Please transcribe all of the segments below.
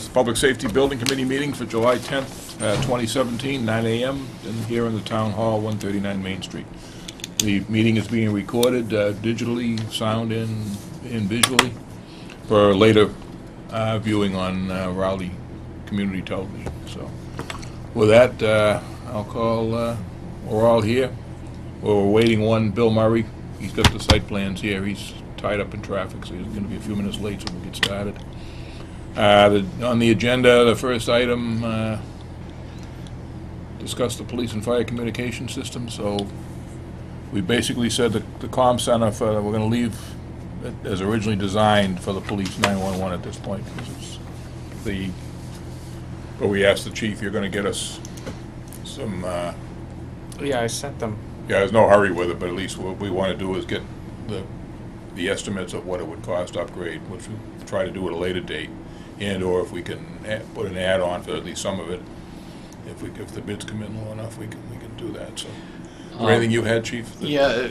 Public Safety Building Committee meeting for July 10th, 2017, 9 a.m. Here in the Town Hall, 139 Main Street. The meeting is being recorded digitally, sound and visually, for later viewing on Raleigh Community Television. So, with that, I'll call, we're all here. We're waiting one, Bill Murray. He's got the site plans here. He's tied up in traffic, so he's going to be a few minutes late, so we'll get started. On the agenda, the first item, discuss the police and fire communication system. So we basically said that the comm center, we're going to leave it as originally designed for the police 911 at this point, because it's but we asked the chief, you're going to get us some, Yeah, I sent them. yeah, there's no hurry with it, but at least what we want to do is get the estimates of what it would cost to upgrade, which we'll try to do at a later date, and/or if we can put an add-on for at least some of it. If the bids come in low enough, we can do that. So, is there anything you had, Chief? Yeah,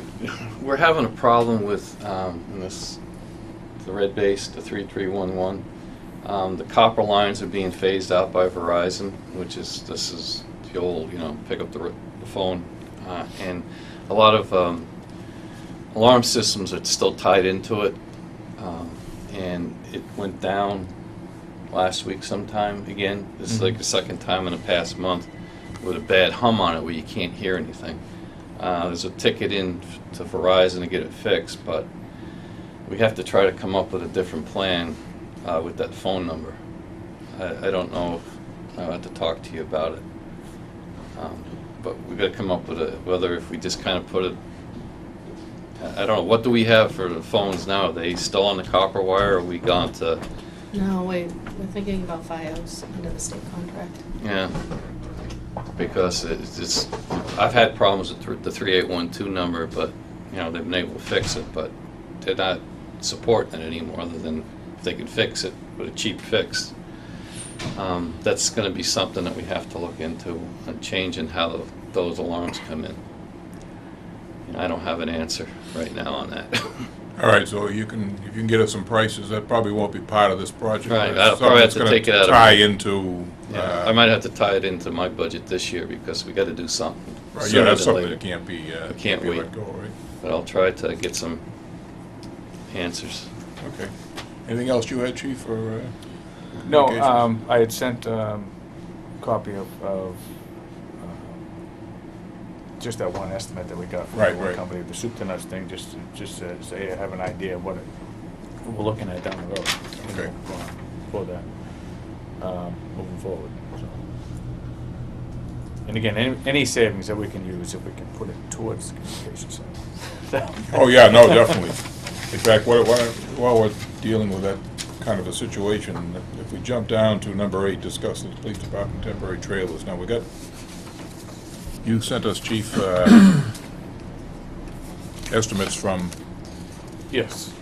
we're having a problem with the red base, the 3311. The copper lines are being phased out by Verizon, this is the old, pick up the phone, and a lot of alarm systems are still tied into it, and it went down last week sometime again. This is like the second time in the past month with a bad hum on it where you can't hear anything. There's a ticket in to Verizon to get it fixed, but we have to try to come up with a different plan with that phone number. I don't know if I'll have to talk to you about it, but we've got to come up with whether if we just kind of put it, I don't know, what do we have for the phones now? Are they still on the copper wire, or are we gone to? No, we're thinking about FiOS under the state contract. Yeah, because it's I've had problems with the 3812 number, but they've been able to fix it, but they're not supporting it anymore, other than if they could fix it with a cheap fix. That's going to be something that we have to look into, and changing how those alarms come in. I don't have an answer right now on that. All right, so if you can get us some prices, that probably won't be part of this project. Right, I'll probably have to take it out of tie into. I might have to tie it into my budget this year, because we got to do something. Right, yeah, that's something later. that can't be. Can't be wait. let go, right? But I'll try to get some answers. Okay. Anything else you had, Chief, or? No, communications? I had sent a copy of just that one estimate that we got from Right, the one right. company, the soup to nuts thing, just to say I have an idea of what we're looking at down the road. Okay. For that, moving forward. So. And again, any savings that we can use, if we can put it towards the communication center. Oh, yeah, no, definitely. In fact, while we're dealing with that kind of a situation, if we jump down to number 8, discuss the police department temporary trailers. Now, you sent us, Chief, estimates from Yes.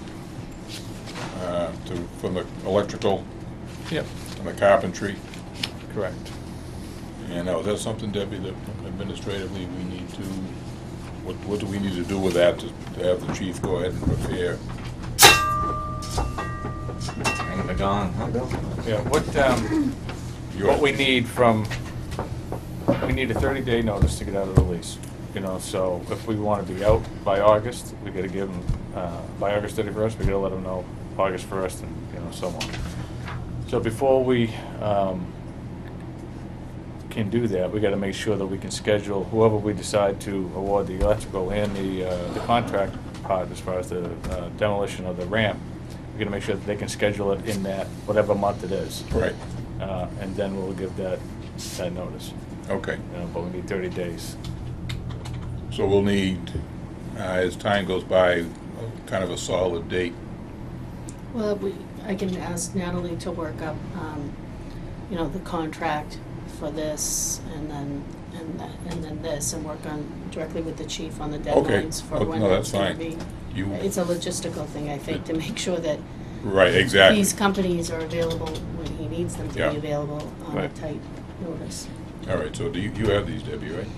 from the electrical Yep. and the carpentry. Correct. And now, is that something, Debbie, that administratively we need to, what do we need to do with that to have the chief go ahead and prepare? Hanging the gong, huh, Bill? Yeah. What we need we need a 30-day notice to get out of the lease. So if we want to be out by August, we got to give them by August 31st. We got to let them know August 1st, and so on. So before we can do that, we got to make sure that we can schedule whoever we decide to award the electrical and the contract part as far as the demolition of the ramp. We got to make sure that they can schedule it in that whatever month it is. Right. And then we'll give that notice. Okay. But we need 30 days. So we'll need, as time goes by, kind of a solid date. Well, I can ask Natalie to work up, the contract for this, and then this, and work on directly with the chief on the deadlines for Okay. when No, it's that's going to fine. be. It's a logistical thing, I think, to make sure that Right, exactly. these companies are available when he needs them to Yeah. be available on a Right. tight notice. All right, so you have these, Debbie, right?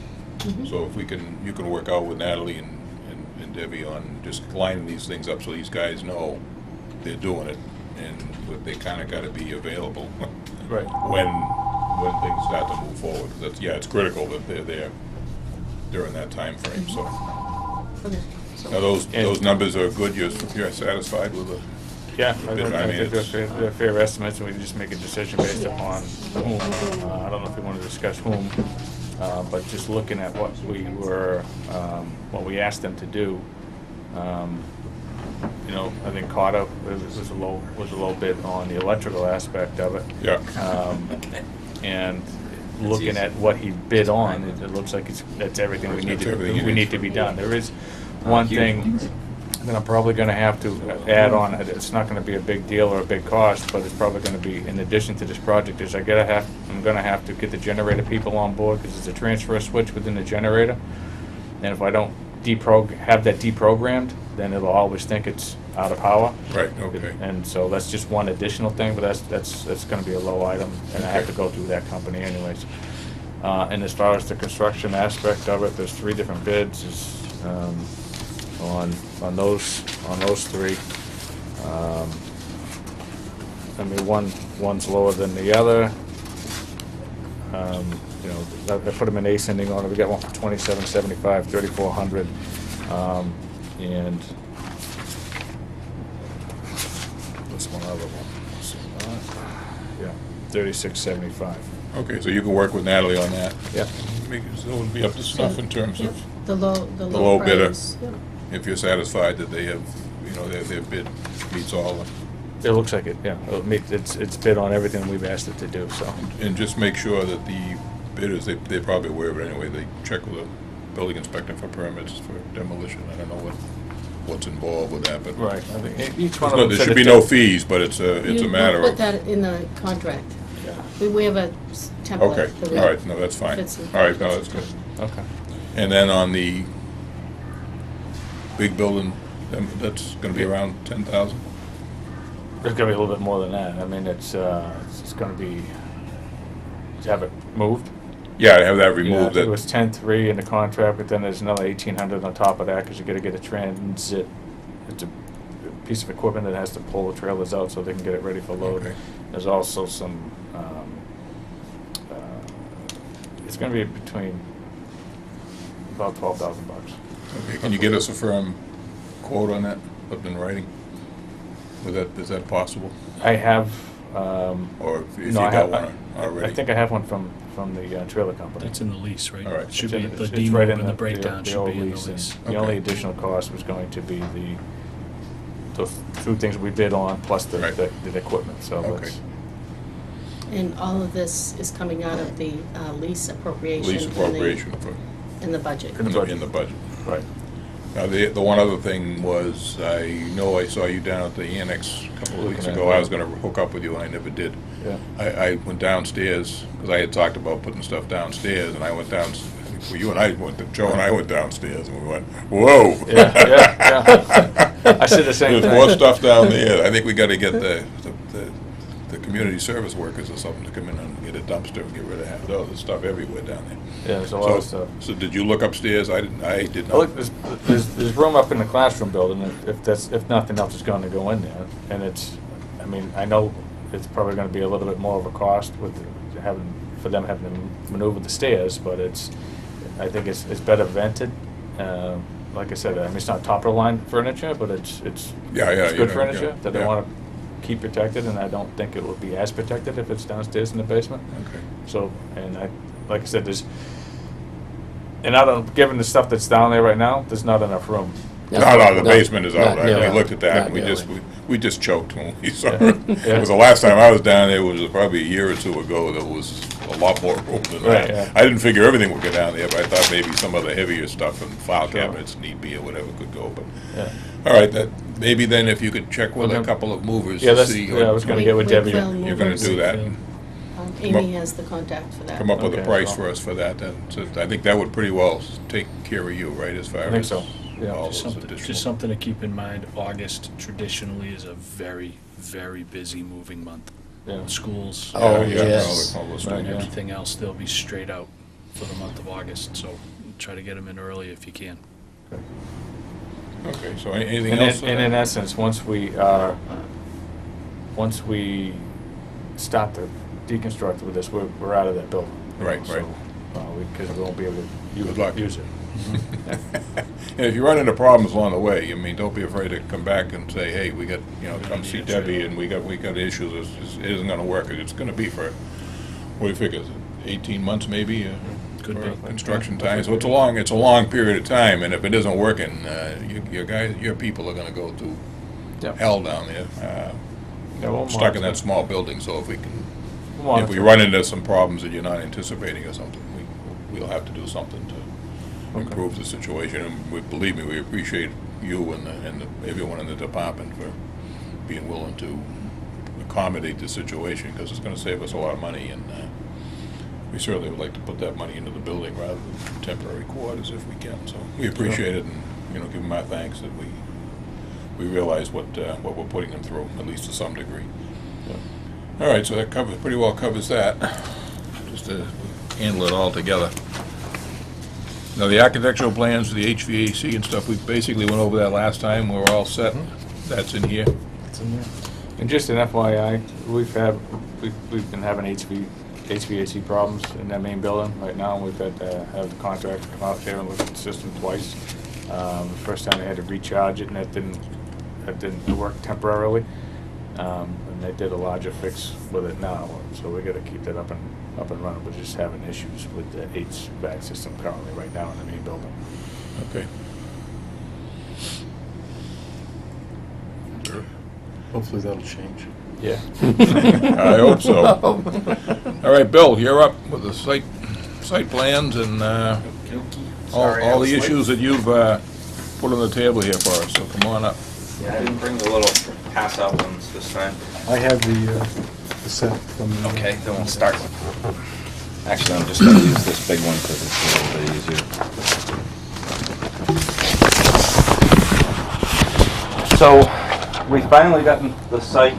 Mhm. So if you can work out with Natalie and Debbie on just lining these things up so these guys know they're doing it, and but they kind of got to be available Right. when things start to move forward. That's, yeah, it's critical that they're there during that time frame. So Okay. now those numbers are good. You're satisfied with it? Yeah, I I mean, think it's- they're fair estimates, and we can just make a decision based upon whom. I don't know if we want to discuss whom, but just looking at what what we asked them to do, I think Carter was a low bid on the electrical aspect of it. Yeah. And looking at what he bid on, it looks like that's everything we need That's everything we it need is. to be done. There is one thing that I'm probably gonna have to add on. It's not gonna be a big deal or a big cost, but it's probably gonna be, in addition to this project, I'm gonna have to get the generator people on board, because there's a transfer switch within the generator. And if I don't have that deprogrammed, then it'll always think it's out of power. Right, okay. And so that's just one additional thing, but that's gonna be a low item, and I have to go through that company anyways. And as far as the construction aspect of it, there's 3 different bids, on those 3. I mean, one's lower than the other. I put them in ascending order. We got one for $27.75, $3,400, and what's one other one? So, yeah, $36.75. Okay, so you can work with Natalie on that. Yeah. So it'll be up to snuff in terms Yep, of, the low low bidder. price. Yep. if you're satisfied that they have, their bid meets all the. It looks like it, yeah. It's bid on everything we've asked it to do, so. And just make sure that the bidders, they're probably aware of it anyway, they check with the building inspector for permits for demolition. I don't know what's involved with that, but. Right, I think each one of them There said should it be no did- fees, but it's a We'll matter put of. that in the contract. Yeah. We have a template. Okay, that we- all right, no, that's fine. fits in. All right, no, that's good. Okay. And then on the big building, that's gonna be around 10,000? It's gonna be a little bit more than that. I mean, it's gonna be, to have it moved. Yeah, to have that Yeah, I removed, think it was that, 10.3 in the contract, but then there's another 1,800 on top of that, because you gotta get a transit. It's a piece of equipment that has to pull the trailers out so they can get it ready for load. Okay. There's also some, it's gonna be between about $12,000. okay, can you get us a firm quote on that, up in writing? Is that possible? I have, Or if you no, I got have, one already? I think I have one from the trailer company. That's in the lease, right? All right. It should It's be, in- the it's demo right in and the breakdown the should old be in the lease, and lease. The only Okay. additional cost was going to be the 2 things we bid on, plus the Right. the equipment, so Okay. that's. And all of this is coming out of the lease appropriation. Lease appropriation for, In the budget. In the in the budget. Right. Now, the one other thing was, I know I saw you down at the annex a couple of weeks Looking at ago. it. I was gonna hook up with you, and I never did. Yeah. I went downstairs, because I had talked about putting stuff downstairs, and I went down, well, you and I Joe and I went downstairs, and we went, whoa! Yeah. I said the same There's more thing. stuff down there. I think we gotta get the community service workers or something to come in and get a dumpster and get rid of half those. There's stuff everywhere down there. Yeah, there's a lot of stuff. So did you look upstairs? I did Well, not. look, there's room up in the classroom building, if nothing else is gonna go in there, and I know it's probably gonna be a little bit more of a cost for them having to maneuver the stairs, but I think it's better vented. Like I said, it's not top of the line furniture, but it's Yeah, it's you good know, furniture yeah, that they yeah. wanna keep protected, and I don't think it will be as protected if it's downstairs in the basement. Okay. So, like I said, given the stuff that's down there right now, there's not enough room. No, the basement is out. not nearly. We looked at that, Not and we just choked when we saw Yeah. it. Because the last time I was down there was probably a year or 2 ago, there was a lot more room than Right, that. yeah. I didn't figure everything would go down there, but I thought maybe some of the heavier stuff and file Sure. cabinets, need be, or whatever could go, but. Yeah. All right, maybe then if you could check with a Okay. couple of movers Yeah, to see. I was gonna get with Debbie. Wakefield You're gonna Movers. do that, and Amy has the contact for that. come up with a Okay, price so- for us for that, then. So I think that would pretty well take care of you, right, as far as. I think so, yeah. all Just those something, additional- just something to keep in mind, August traditionally is a very, very busy moving month. Yeah. Schools Oh, Yeah, yes. all those Right, and yeah. everything else, they'll be straight out for the month of August, so try to get them in early if you can. Okay, so anything And else? in essence, once we start the deconstruct with this, we're out of that building. you know, Right, so, right. Because we won't be able to Good luck. use it. And if you run into problems along the way, I mean, don't be afraid to come back and say, hey, we got, come see Debbie, and we got issues, it isn't gonna work, it's gonna be for, what do you figure, 18 months maybe? Could for be. construction time, so it's a long period of time, and if it isn't working, your people are gonna go through Yep. hell down there, Yeah, we'll stuck in monitor. that small building, so if we can, We'll if we monitor. run into some problems that you're not anticipating or something, we'll have to do something to improve the situation, and believe me, we appreciate you and everyone in the department for being willing to accommodate the situation, because it's gonna save us a lot of money, and we certainly would like to put that money into the building rather than temporary quarters if we can, so we appreciate it, and, give them our thanks that we realize what we're putting them through, at least to some degree. All right, so that pretty well covers that, just to handle it all together. Now, the architectural plans, the HVAC and stuff, we basically went over that last time, we're all set, that's in here. And just an FYI, we've been having HVAC problems in that main building right now. We've had to have the contractor come out there and look at the system twice. The first time they had to recharge it, and that didn't work temporarily. And they did a larger fix with it now, so we gotta keep that up and running. We're just having issues with the HVAC system currently right now in the main building. Okay. Hopefully that'll change. Yeah. I hope so. All right, Bill, you're up with the site plans and all the issues that you've put on the table here for us, so come on up. Yeah, I didn't bring the little pass-out ones this time. I have the set from the... Okay, then we'll start. Actually, I'm just gonna use this big one because it's a little bit easier. So, we finally gotten the site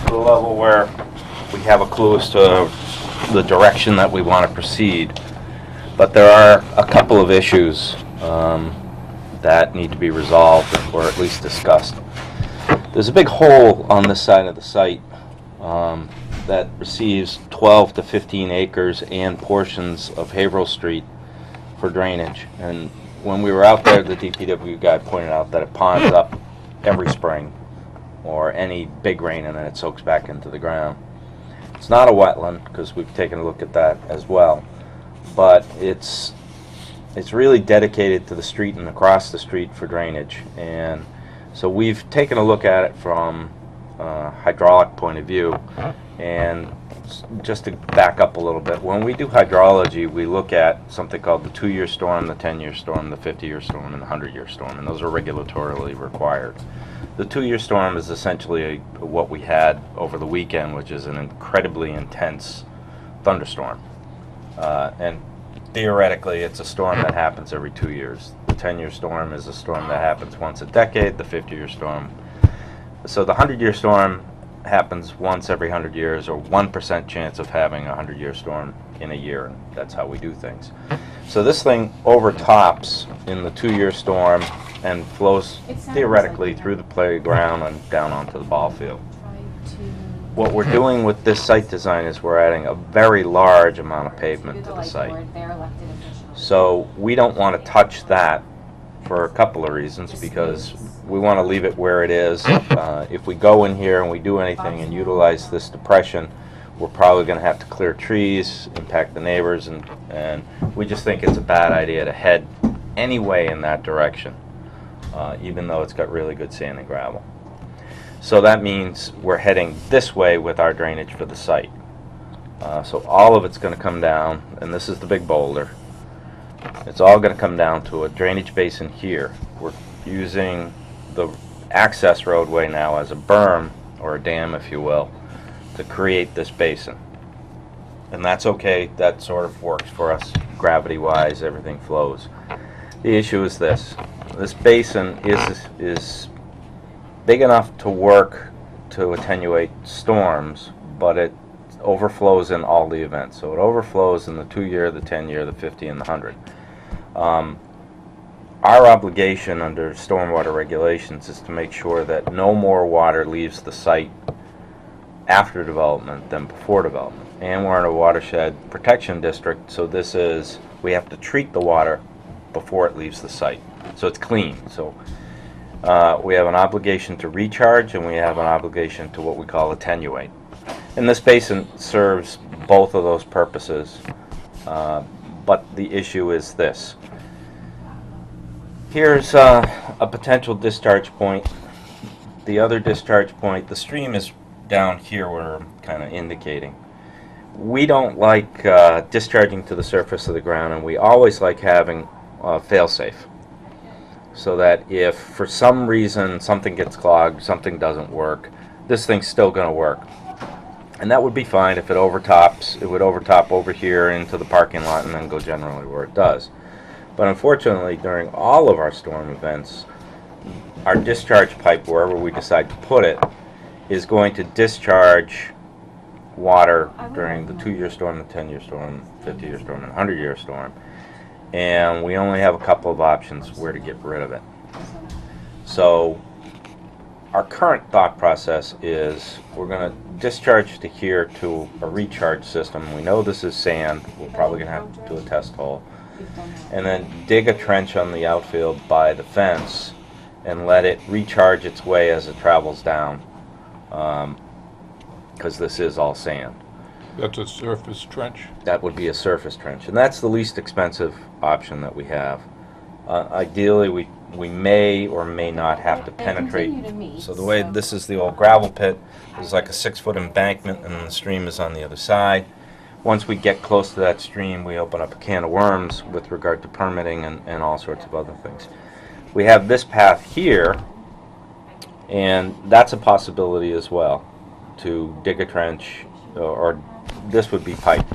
to the level where we have a clue as to the direction that we want to proceed. But there are a couple of issues that need to be resolved or at least discussed. There's a big hole on this side of the site that receives 12 to 15 acres and portions of Haverhill Street for drainage. And when we were out there, the DPW guy pointed out that it ponds up every spring or any big rain, and then it soaks back into the ground. It's not a wetland, because we've taken a look at that as well, but it's really dedicated to the street and across the street for drainage. And so we've taken a look at it from a hydraulic point of view. And just to back up a little bit, when we do hydrology, we look at something called the 2-year storm, the 10-year storm, the 50-year storm, and the 100-year storm, and those are regulatorily required. The 2-year storm is essentially what we had over the weekend, which is an incredibly intense thunderstorm. And theoretically, it's a storm that happens every 2 years. The 10-year storm is a storm that happens once a decade, the 50-year storm. So the 100-year storm happens once every 100 years, or 1% chance of having a 100-year storm in a year, and that's how we do things. So this thing overtops in the 2-year storm and flows theoretically through the playground and down onto the ball field. What we're doing with this site design is we're adding a very large amount of pavement to the site. So we don't want to touch that for a couple of reasons, because we want to leave it where it is. If we go in here and we do anything and utilize this depression, we're probably going to have to clear trees, impact the neighbors, and we just think it's a bad idea to head anyway in that direction, even though it's got really good sand and gravel. So that means we're heading this way with our drainage for the site. So all of it's going to come down, and this is the big boulder. It's all going to come down to a drainage basin here. We're using the access roadway now as a berm, or a dam if you will, to create this basin. And that's okay, that sort of works for us gravity-wise, everything flows. The issue is this. This basin is big enough to work to attenuate storms, but it overflows in all the events. So it overflows in the 2-year, the 10-year, the 50, and the 100. Our obligation under stormwater regulations is to make sure that no more water leaves the site after development than before development. And we're in a watershed protection district, so this is, we have to treat the water before it leaves the site. So it's clean. So we have an obligation to recharge, and we have an obligation to what we call attenuate. And this basin serves both of those purposes, but the issue is this. Here's a potential discharge point. The other discharge point, the stream is down here where I'm kind of indicating. We don't like discharging to the surface of the ground, and we always like having fail-safe, so that if for some reason something gets clogged, something doesn't work, this thing's still going to work. And that would be fine if it overtops. It would overtop over here into the parking lot and then go generally where it does. But unfortunately, during all of our storm events, our discharge pipe, wherever we decide to put it, is going to discharge water during the 2-year storm, the 10-year storm, 50-year storm, and 100-year storm. And we only have a couple of options where to get rid of it. So our current thought process is we're going to discharge to here to a recharge system. We know this is sand. We're probably going to have to do a test hole. And then dig a trench on the outfield by the fence and let it recharge its way as it travels down, because this is all sand. That's a surface trench? That would be a surface trench, and that's the least expensive option that we have. Ideally, we may or may not have to penetrate. So the way this is the old gravel pit, there's like a 6-foot embankment, and the stream is on the other side. Once we get close to that stream, we open up a can of worms with regard to permitting and all sorts of other things. We have this path here, and that's a possibility as well, to dig a trench, or this would be piped,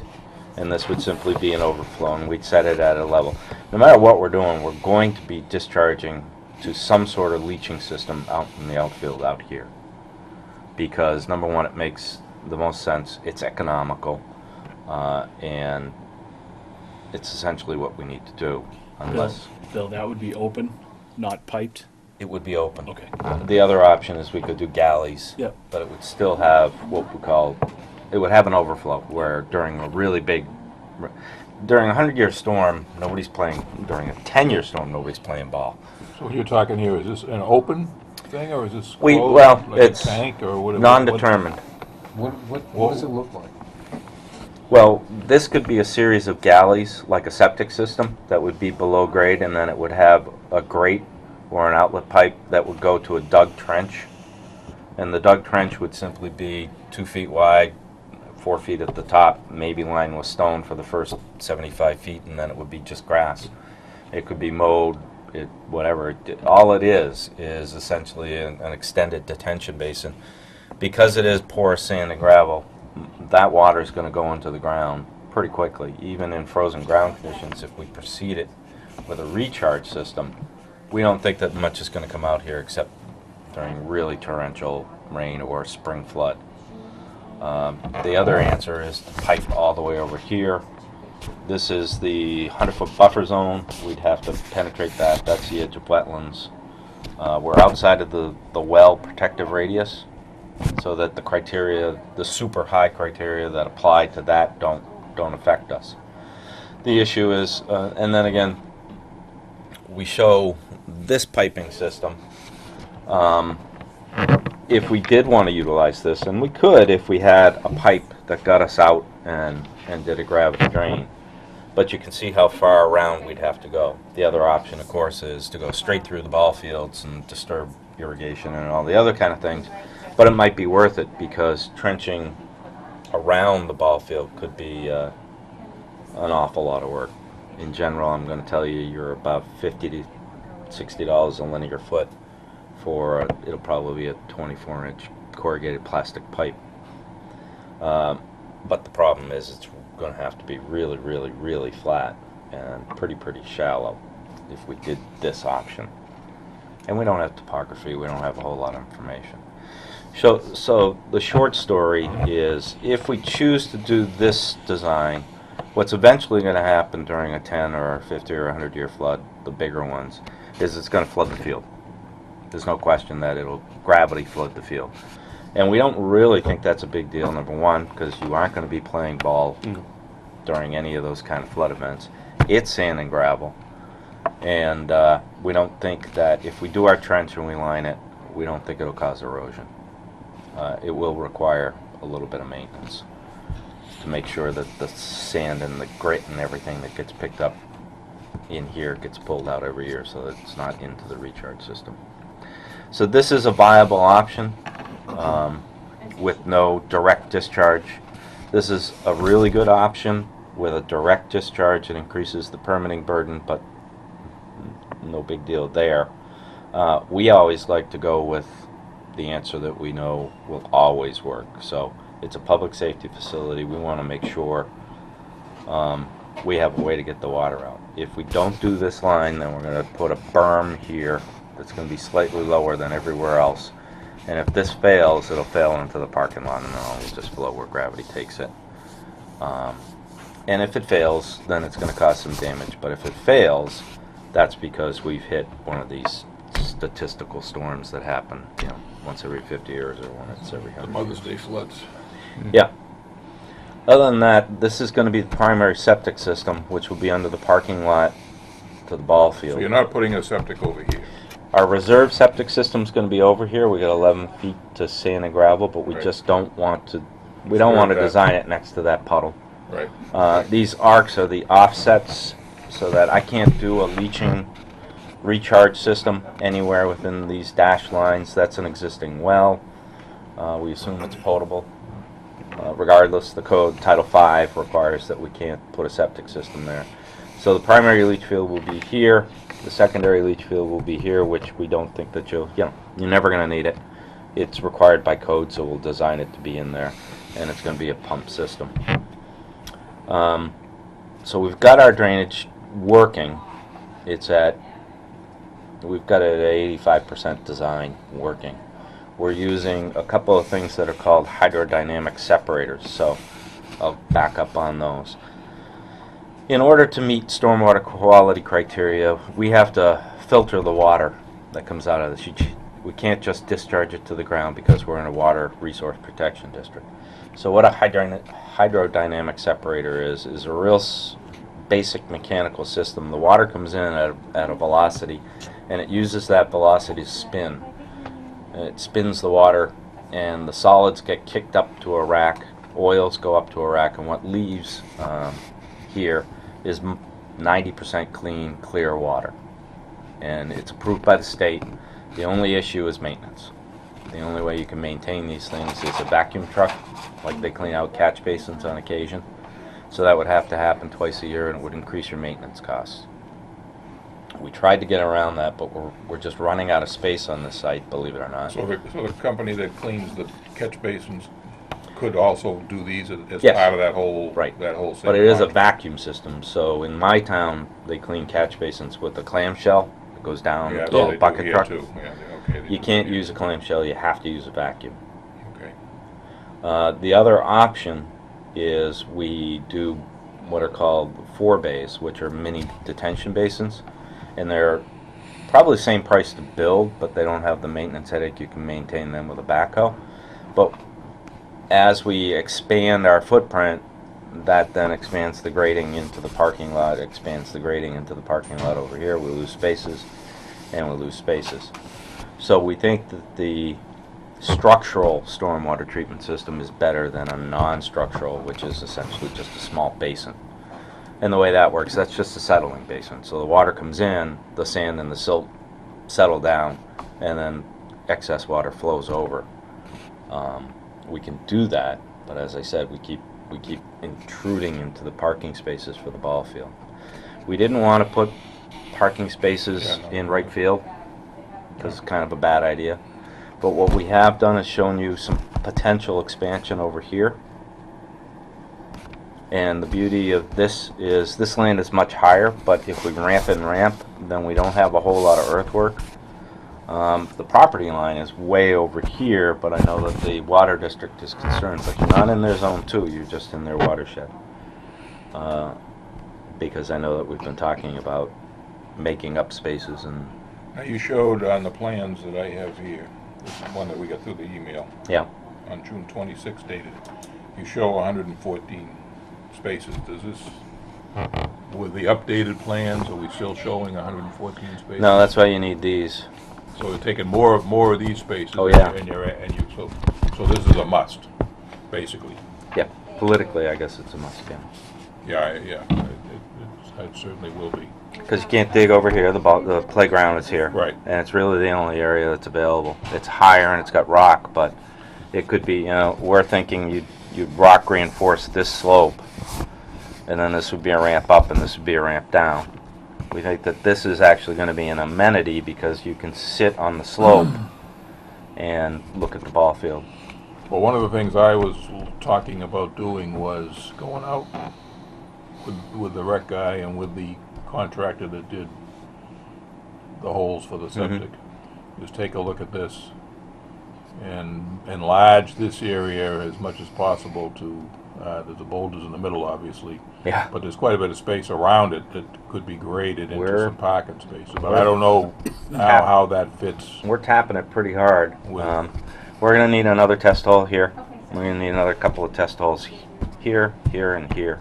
and this would simply be an overflow, and we'd set it at a level. No matter what we're doing, we're going to be discharging to some sort of leaching system out in the outfield out here. Because, number one, it makes the most sense, it's economical, and it's essentially what we need to do, unless Bill, that would be open, not piped? it would be open. Okay. The other option is we could do galleys, Yep. but it would still have what we call, it would have an overflow, where during a really big, during a 100-year storm, nobody's playing, during a 10-year storm, nobody's playing ball. So what you're talking here, is this an open thing, or is this closed, Well, like it's a tank, or what? non-determined. What does it look like? Well, this could be a series of galleys, like a septic system, that would be below grade, and then it would have a grate or an outlet pipe that would go to a dug trench. And the dug trench would simply be 2 feet wide, 4 feet at the top, maybe lined with stone for the first 75 feet, and then it would be just grass. It could be mowed, whatever. All it is essentially an extended detention basin. Because it is porous sand and gravel, that water is going to go into the ground pretty quickly. Even in frozen ground conditions, if we proceed it with a recharge system, we don't think that much is going to come out here except during really torrential rain or spring flood. The other answer is to pipe all the way over here. This is the 100-foot buffer zone. We'd have to penetrate that. That's the edge of wetlands. We're outside of the well protective radius, so that the criteria, the super high criteria that apply to that don't affect us. The issue is, and then again, we show this piping system. If we did want to utilize this, and we could if we had a pipe that got us out and did a gravity drain, but you can see how far around we'd have to go. The other option, of course, is to go straight through the ball fields and disturb irrigation and all the other kind of things. But it might be worth it, because trenching around the ball field could be an awful lot of work. In general, I'm going to tell you, you're about $50 to $60 a linear foot for, it'll probably be a 24-inch corrugated plastic pipe. But the problem is it's going to have to be really, really, really flat and pretty shallow if we did this option. And we don't have topography, we don't have a whole lot of information. So the short story is, if we choose to do this design, what's eventually going to happen during a 10 or a 50 or 100-year flood, the bigger ones, is it's going to flood the field. There's no question that it'll gravity flood the field. And we don't really think that's a big deal, number one, because you aren't going to be playing ball during any of those kind of flood events. It's sand and gravel. And we don't think that if we do our trench and we line it, we don't think it'll cause erosion. It will require a little bit of maintenance to make sure that the sand and the grit and everything that gets picked up in here gets pulled out every year so that it's not into the recharge system. So this is a viable option with no direct discharge. This is a really good option with a direct discharge. It increases the permitting burden, but no big deal there. We always like to go with the answer that we know will always work. So it's a public safety facility. We want to make sure we have a way to get the water out. If we don't do this line, then we're going to put a berm here that's going to be slightly lower than everywhere else. And if this fails, it'll fail into the parking lot and it'll just flow where gravity takes it. And if it fails, then it's going to cause some damage. But if it fails, that's because we've hit one of these statistical storms that happen, you know, once every 50 years or once every 100 The Mother's Day floods. Yeah. Other than that, this is going to be the primary septic system, which will be under the parking lot to the ball field. So you're not putting a septic over here? Our reserve septic system is going to be over here. We got 11 feet to sand and gravel, but we Right. just don't want to. We don't want to Disturb that. design it next to that puddle. Right. These arcs are the offsets, so that I can't do a leaching recharge system anywhere within these dashed lines. That's an existing well. We assume it's potable. Regardless, the code, Title V, requires that we can't put a septic system there. So the primary leach field will be here. The secondary leach field will be here, which we don't think that you're never going to need it. It's required by code, so we'll design it to be in there, and it's going to be a pump system. So we've got our drainage working. We've got it at 85% design working. We're using a couple of things that are called hydrodynamic separators, so I'll back up on those. In order to meet stormwater quality criteria, we have to filter the water that comes out of this. We can't just discharge it to the ground because we're in a water resource protection district. So what a hydrodynamic separator is a real basic mechanical system. The water comes in at a velocity, and it uses that velocity to spin. It spins the water, and the solids get kicked up to a rack, oils go up to a rack, and what leaves here is 90% clean, clear water. And it's approved by the state. The only issue is maintenance. The only way you can maintain these things is a vacuum truck, like they clean out catch basins on occasion. So that would have to happen twice a year, and it would increase your maintenance costs. We tried to get around that, but we're just running out of space on this site, believe it or not. So the company that cleans the catch basins could also do these as Yes. part of that whole Right. that whole. But it is a contract? vacuum system, so in my town, they clean catch basins with a clamshell that goes down Yeah, the they little do bucket here truck. too. Yeah, okay, they You do can't here. use a clamshell, you have to use a vacuum. Okay. The other option is we do what are called 4-bays, which are mini detention basins, and they're probably the same price to build, but they don't have the maintenance headache. You can maintain them with a backhoe. But as we expand our footprint, that then expands the grading into the parking lot, expands the grading into the parking lot over here. We lose spaces, and we lose spaces. So we think that the structural stormwater treatment system is better than a non-structural, which is essentially just a small basin. And the way that works, that's just a settling basin. So the water comes in, the sand and the silt settle down, and then excess water flows over. We can do that, but as I said, we keep intruding into the parking spaces for the ball field. We didn't want to put parking spaces in right field because it's kind of a bad idea. But what we have done is shown you some potential expansion over here. And the beauty of this is this land is much higher, but if we ramp and ramp, then we don't have a whole lot of earthwork. The property line is way over here, but I know that the water district is concerned, but you're not in their zone 2, you're just in their watershed. Because I know that we've been talking about making up spaces and Now you showed on the plans that I have here this is one that we got through the email, Yeah. on June 26 dated, you show 114 spaces. Does this, with the updated plans, are we still showing 114 spaces? No, that's why you need these. So we're taking more of these spaces. Oh, yeah. So this is a must, basically. Yeah, politically, I guess it's a must, yeah. Yeah, it certainly will be. Because you can't dig over here, the playground is here. Right. And it's really the only area that's available. It's higher and it's got rock, but it could be, we're thinking you'd rock reinforce this slope, and then this would be a ramp up and this would be a ramp down. We think that this is actually going to be an amenity because you can sit on the slope and look at the ball field. Well, one of the things I was talking about doing was going out with the rec guy and with the contractor that did the holes for the septic. Just take a look at this and enlarge this area as much as possible to, there's the boulders in the middle, obviously. Yeah. But there's quite a bit of space around it that could be graded into We're- some parking spaces. But I don't know how that fits. We're tapping it pretty hard. With- We're going to need another test hole here. We're going to need another couple of test holes here, here, and here.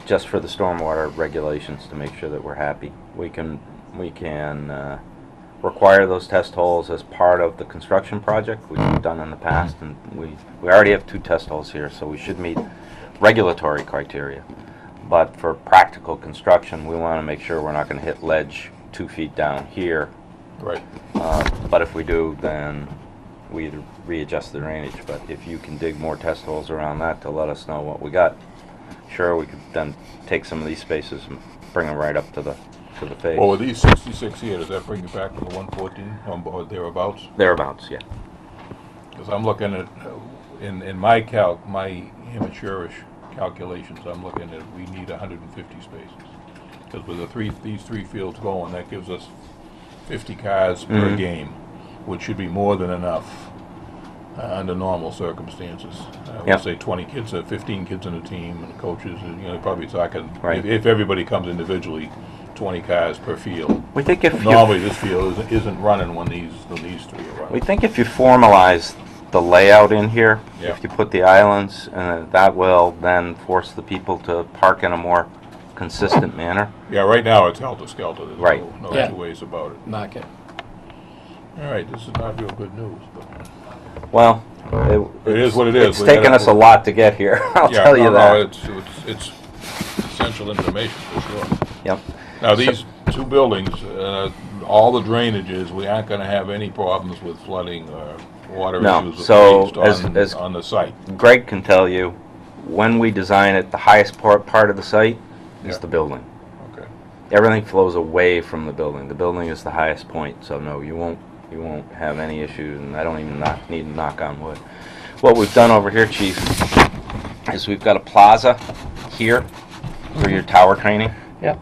Just for the stormwater regulations to make sure that we're happy. We can require those test holes as part of the construction project, which we've done in the past, and we already have 2 test holes here, so we should meet regulatory criteria. But for practical construction, we want to make sure we're not going to hit ledge 2 feet down here. Right. But if we do, then we either readjust the drainage. But if you can dig more test holes around that to let us know what we got, sure, we could then take some of these spaces and bring them right up to the face. Well, with these 66 here, does that bring you back to the 114 or thereabouts? Thereabouts, yeah. Because I'm looking at, in my amateurish calculations, I'm looking at, we need 150 spaces. Because with these three fields going, that gives us 50 cars per game, which should be more than enough under normal circumstances. I would Yep. say 20 kids, 15 kids in a team, and coaches, and, probably talking, Right. if everybody comes individually, 20 cars per field. We think if Normally, this field isn't running when these three are running. we think if you formalize the layout in here, Yeah. if you put the islands, that will then force the people to park in a more consistent manner. Yeah, right now it's helter-skelter. There's Right. no Yeah. two ways about it. Mark it. All right, this is not real good news, but... Well, It is what it is. It's We taken gotta- us a lot to get here. I'll Yeah, tell you no, that. No, it's essential information for sure. Yep. Now, these two buildings, all the drainages, we aren't gonna have any problems with flooding or water No, issues so raised on the site. Greg can tell you, when we design it, the highest part of the site is Yeah. the building. Okay. Everything flows away from the building. The building is the highest point, so no, you won't have any issues, and I don't even need to knock on wood. What we've done over here, Chief, is we've got a plaza here for your tower training. Yep.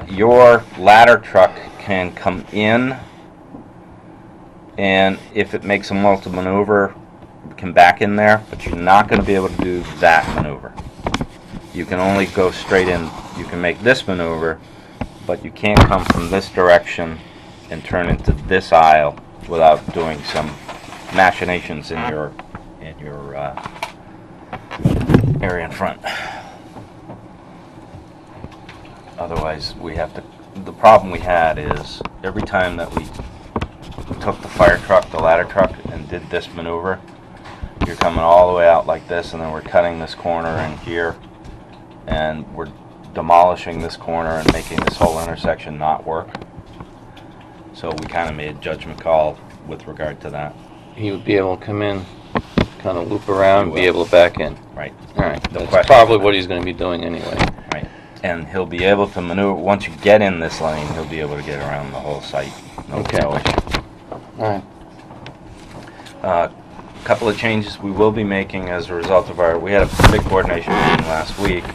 Your ladder truck can come in, and if it makes a multiple maneuver, can back in there, but you're not going to be able to do that maneuver. You can only go straight in. You can make this maneuver, but you can't come from this direction and turn into this aisle without doing some machinations in your area in front. Otherwise, we have to. The problem we had is every time that we took the fire truck, the ladder truck, and did this maneuver, you're coming all the way out like this, and then we're cutting this corner in here, and we're demolishing this corner and making this whole intersection not work. So we kind of made a judgment call with regard to that. He would be able to come in, kind of loop around, and be He will. able to back in. Right. All right, No that's question. probably what he's going to be doing anyway. Right. And he'll be able to maneuver, once you get in this lane, he'll be able to get around the whole site. No Okay. no issue. All right. Couple of changes we will be making as a result of we had a big coordination meeting last week.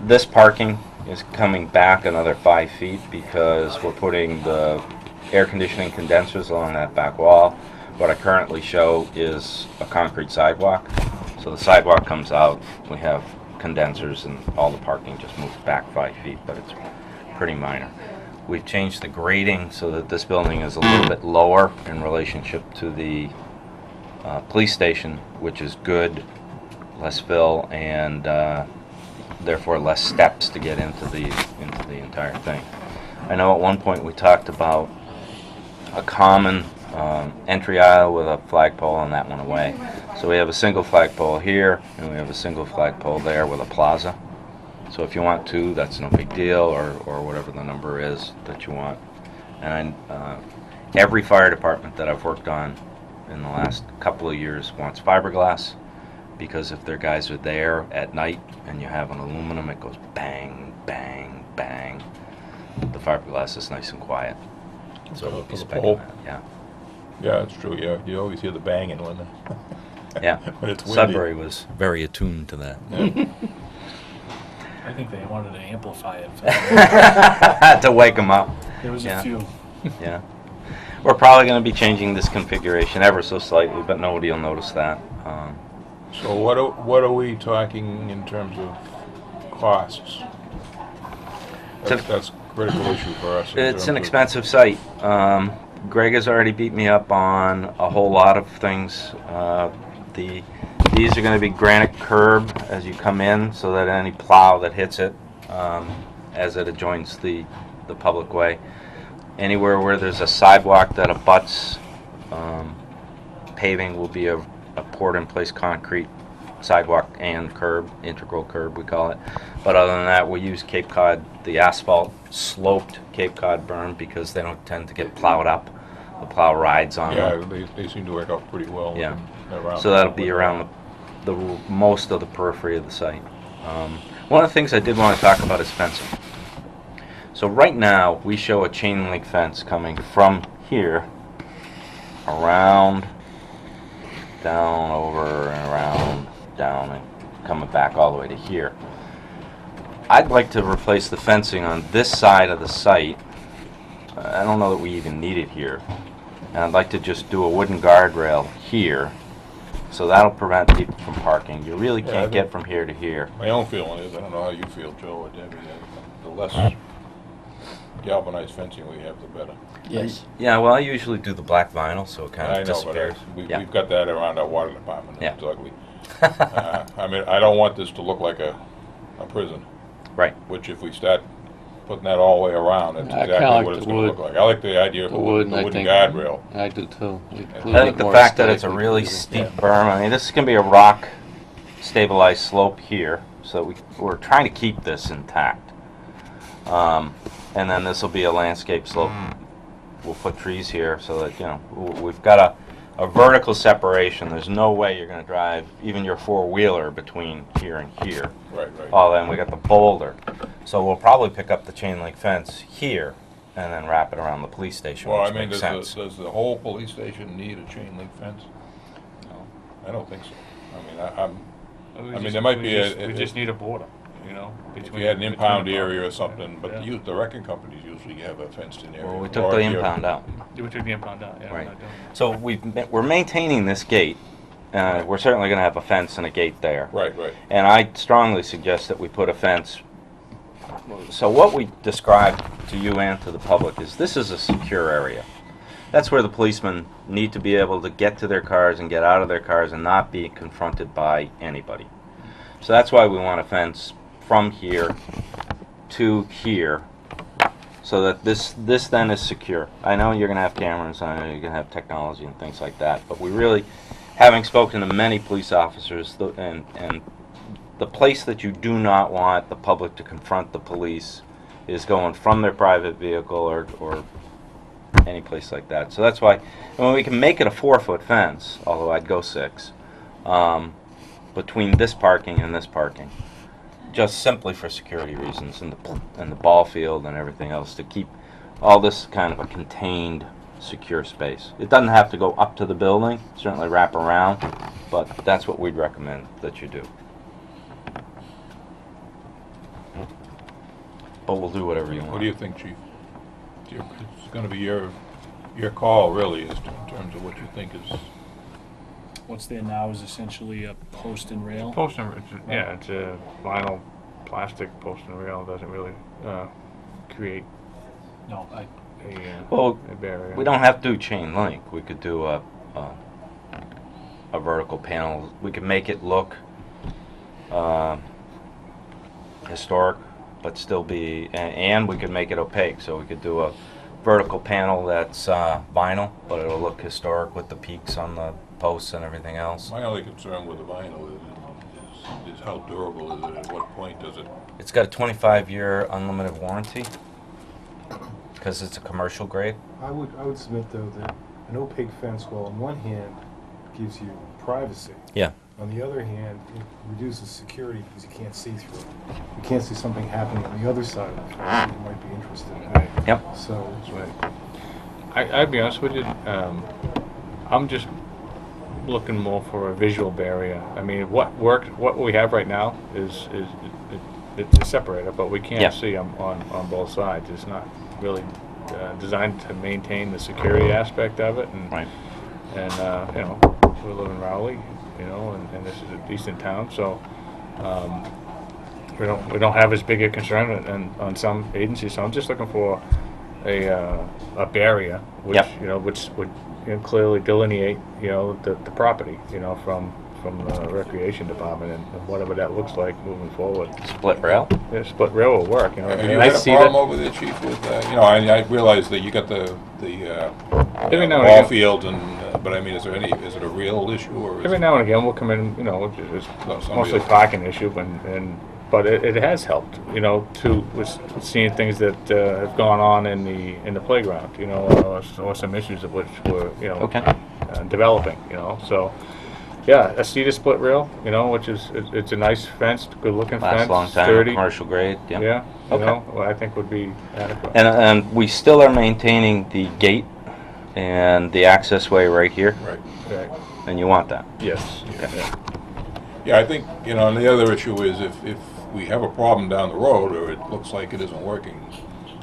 This parking is coming back another 5 feet because we're putting the air conditioning condensers along that back wall. What I currently show is a concrete sidewalk. So the sidewalk comes out, we have condensers, and all the parking just moves back 5 feet, but it's pretty minor. We've changed the grading so that this building is a little bit lower in relationship to the police station, which is good, less fill, and therefore less steps to get into the entire thing. I know at one point we talked about a common entry aisle with a flagpole, and that went away. So we have a single flagpole here, and we have a single flagpole there with a plaza. So if you want two, that's no big deal, or whatever the number is that you want. And every fire department that I've worked on in the last couple of years wants fiberglass, because if their guys are there at night and you have an aluminum, it goes bang, bang, bang. The fiberglass is nice and quiet. So we'll be For the specing pole? that, yeah. Yeah, it's true, yeah, you always hear the banging when Yeah. when it's windy. Sudbury was very attuned to that. I think they wanted to amplify it. To wake them up. There was Yeah. a few. Yeah. We're probably going to be changing this configuration ever so slightly, but nobody will notice that. So what are we talking in terms of costs? That's a critical issue for us. in It's terms an of- expensive site. Greg has already beat me up on a whole lot of things. These are going to be granite curb as you come in, so that any plow that hits it as it adjoins the public way. Anywhere where there's a sidewalk that abuts paving will be a poured-in-place concrete sidewalk and curb, integral curb we call it. But other than that, we use Cape Cod, the asphalt sloped Cape Cod berm, because they don't tend to get plowed up. The plow rides on Yeah, them. they seem to work out pretty well. Yeah. around- So that'll be around the most of the periphery of the site. One of the things I did want to talk about is fencing. So right now, we show a chain link fence coming from here, around, down, over, and around, down, and coming back all the way to here. I'd like to replace the fencing on this side of the site. I don't know that we even need it here. And I'd like to just do a wooden guardrail here, so that'll prevent people from parking. You really Yeah, I can't think- get from here to here. My own feeling is, I don't know how you feel, Joe or Debbie, the less galvanized fencing we have, the better. Yes. Yeah, well, I usually do the black vinyl, so it kind I of know, disappears. but Yeah. we've got that around our water department, and it's Yeah. ugly. I mean, I don't want this to look like a prison, Right. which if we start putting that all the way around, that's I kinda exactly like what it's the gonna wood. look like. I like the idea of The the wood, wooden I think. guardrail. I do too. I think the fact that it's a really steep berm, I mean, this is going to be a rock stabilized slope here, so we're trying to keep this intact. And then this will be a landscape slope. We'll put trees here so that, you know, we've got a vertical separation. There's no way you're going to drive even your four-wheeler between here and here. Right, right. Oh, then we got the boulder. So we'll probably pick up the chain link fence here and then wrap it around the police station, Well, I which mean, makes does sense. the whole police station need a chain link fence? No. I don't think so. I mean, I'm, We I mean, just- there might we be just- a- We just need a border, you know? if between- you had an between impound the area or properties. something, but Yeah. the wrecking companies usually have a fenced-in area. Well, we took Or the if you're- impound out. Yeah, we took the impound out, yeah. we're Right. not doing that. So we're maintaining this gate. We're certainly going to have a fence and a gate there. Right, right. And I strongly suggest that we put a fence. So what we described to you and to the public is this is a secure area. That's where the policemen need to be able to get to their cars and get out of their cars and not be confronted by anybody. So that's why we want a fence from here to here, so that this then is secure. I know you're going to have cameras, I know you're going to have technology and things like that, but we really, having spoken to many police officers, and the place that you do not want the public to confront the police is going from their private vehicle or any place like that. So that's why, when we can make it a 4-foot fence, although I'd go 6, between this parking and this parking, just simply for security reasons, and the ball field and everything else, to keep all this kind of a contained, secure space. It doesn't have to go up to the building, certainly wrap around, but that's what we'd recommend that you do. But we'll do whatever you want. What do you think, Chief? It's gonna be your call, really, as to, in terms of what you think is, What's there now is essentially a post and rail. Post and, yeah, it's a vinyl, plastic post and rail, doesn't really create No, Well, a barrier. we don't have to do chain link. We could do a vertical panel. We could make it look historic, but still be, and we could make it opaque. So we could do a vertical panel that's vinyl, but it'll look historic with the peaks on the posts and everything else. My only concern with the vinyl is how durable is it? At what point does it? It's got a 25-year unlimited warranty because it's a commercial grade. I would submit, though, that an opaque fence, well, on one hand, gives you privacy. Yeah. On the other hand, it reduces security because you can't see through it. You can't see something happening on the other side of the fence that you might be interested in. Yep. So, I'd be honest with you, I'm just looking more for a visual barrier. I mean, what we have right now is it's separated, but we can't Yeah. see on both sides. It's not really designed to maintain the security aspect of it, and Right. and you know, we live in Rowley, you know, and this is a decent town, so we don't have as big a concern on some agencies. So I'm just looking for a barrier, which Yep. you know, which would clearly delineate, you know, the property, you know, from the recreation department and whatever that looks like moving forward. Split rail. Yeah, split rail will work, you know. Have and you I had a see problem that over there, Chief, with, you know, I realize that you got the Every now and ball again. field, but I mean, is it a real issue, or is every it? now and again we'll come in, you know, it's No, somebody mostly else. parking issue, but it has helped, you know, with seeing things that have gone on in the playground, you know, or some issues of which were, you know, Okay. developing, you know, so. Yeah, a cedar split rail, you know, which is it's a nice fence, good looking Lasts fence, a long time. sturdy. Commercial grade. Yeah. Yeah, you Okay. know, well, I think would be adequate. And we still are maintaining the gate and the access way right here, Right. Right. and you want that. Yes. Yeah. Yeah, I think, you know, and the other issue is if we have a problem down the road, or it looks like it isn't working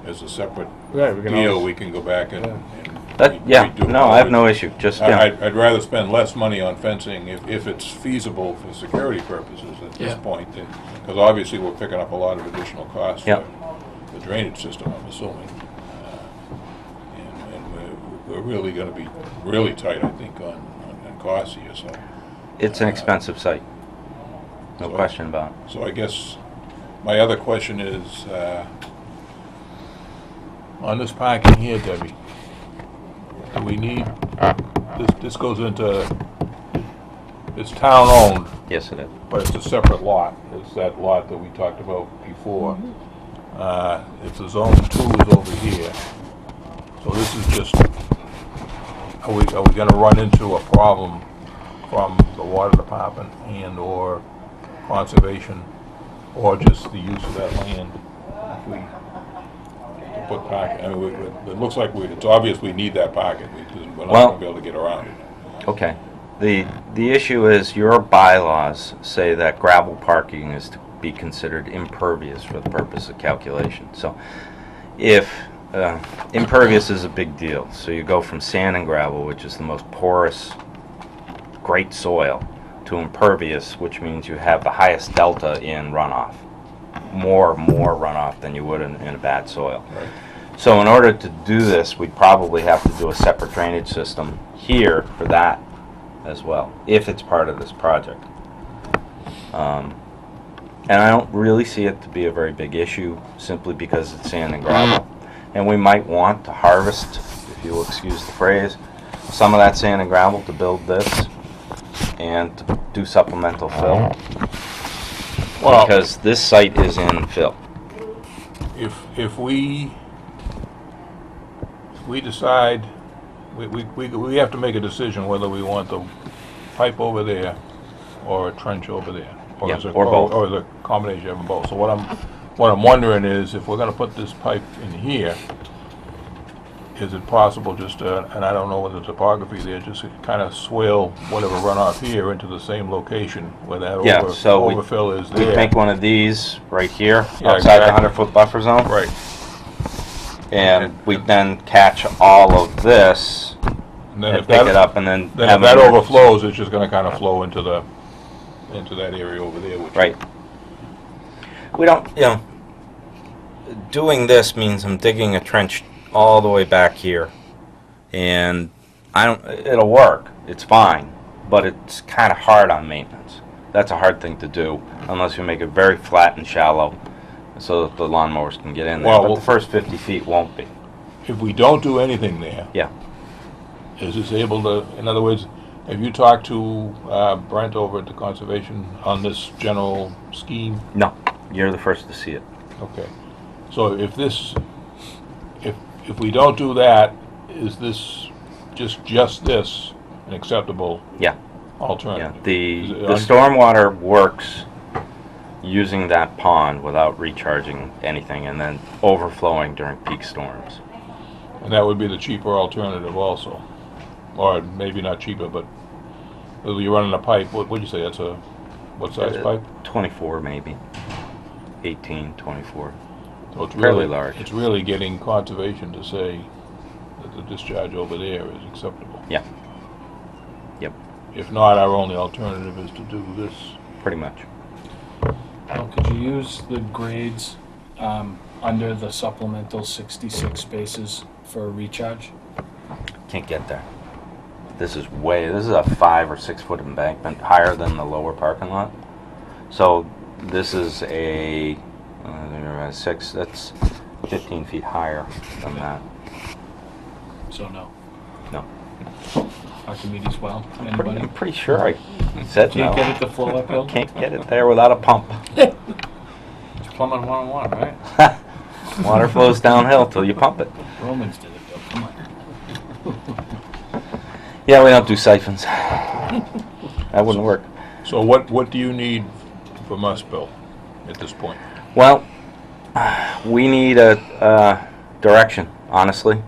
as a separate Right, we can deal, always- we can go back and Yeah. redo it. No, I have no issue. Just yeah. I'd rather spend less money on fencing if it's feasible for security purposes at this Yeah. point, because obviously we're picking up a lot of additional costs Yep. for the drainage system, I'm assuming. And we're really gonna be really tight, I think, on costs here, so. It's an expensive site. No So- question about it. So I guess my other question is, on this parking here, Debbie, do we need, this goes into, it's town-owned, Yes, it is. but it's a separate lot. It's that lot that we talked about before. If the zone 2 is over here, so this is just, are we gonna run into a problem from the water department and/or conservation, or just the use of that land? If we put parking, I mean, it looks like it's obvious we need that parking, because we're not Well- gonna be able to get around it. Okay. The issue is your bylaws say that gravel parking is to be considered impervious for the purpose of calculation. So if impervious is a big deal, so you go from sand and gravel, which is the most porous, great soil, to impervious, which means you have the highest delta in runoff. More runoff than you would in a bad soil. Right. So in order to do this, we'd probably have to do a separate drainage system here for that as well, if it's part of this project. And I don't really see it to be a very big issue, simply because it's sand and gravel. And we might want to harvest, if you'll excuse the phrase, some of that sand and gravel to build this and to do supplemental fill. Well- Because this site is in fill. If we decide, we have to make a decision whether we want the pipe over there or a trench over there. Yeah, is it- or both. Or the combination of them both. So what I'm wondering is, if we're gonna put this pipe in here, is it possible just to, and I don't know what the topography there, just to kind of swale whatever runoff here into the same location where that Yeah, so overfill is We'd there? make one of these right here, Yeah, outside the exactly. 100-foot buffer zone. Right. And we'd then catch all of this And then and if pick that, it up and then then have if that an- overflows, it's just gonna kind of flow into that area over there, which. Right. We don't, doing this means I'm digging a trench all the way back here. And it'll work, it's fine, but it's kind of hard on maintenance. That's a hard thing to do, unless you make it very flat and shallow, so that the lawnmowers can get in there. Well, But the first 50 feet won't be. If we don't do anything there, Yeah. is this able to, in other words, have you talked to Brent over at the Conservation on this general scheme? No, you're the first to see it. Okay. So if we don't do that, is this, just this, an acceptable Yeah. alternative? Yeah, the Is it the stormwater works using that pond without recharging anything and then overflowing during peak storms. And that would be the cheaper alternative also. Or maybe not cheaper, but you're running a pipe, what'd you say, that's a, what size pipe? 24 maybe, 18, 24. So it's fairly really large. It's really getting conservation to say that the discharge over there is acceptable. Yeah. Yep, If not, our only alternative is to do this. pretty much. Well, could you use the grades under the supplemental 66 spaces for a recharge? Can't get there. This is a 5 or 6 foot embankment higher than the lower parking lot. So this is a 6, that's 15 feet higher than that. So no. No. Archimedes well? Anybody? I'm pretty sure I said no. Can't get it to flow uphill? Can't get it there without a pump. It's plumbing 101, right? Water flows downhill till you pump it. Romans did it though, come on. Yeah, we don't do siphons. That wouldn't work. So what do you need from us, Bill, at this point? Well, we need a direction, honestly.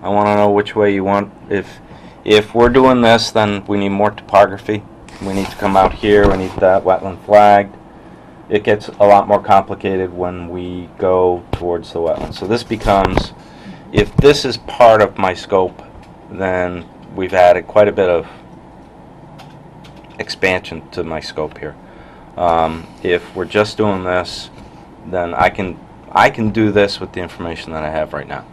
I want to know which way you want. If we're doing this, then we need more topography. We need to come out here, we need that wetland flagged. It gets a lot more complicated when we go towards the wetlands. So this becomes, if this is part of my scope, then we've added quite a bit of expansion to my scope here. If we're just doing this, then I can do this with the information that I have right now.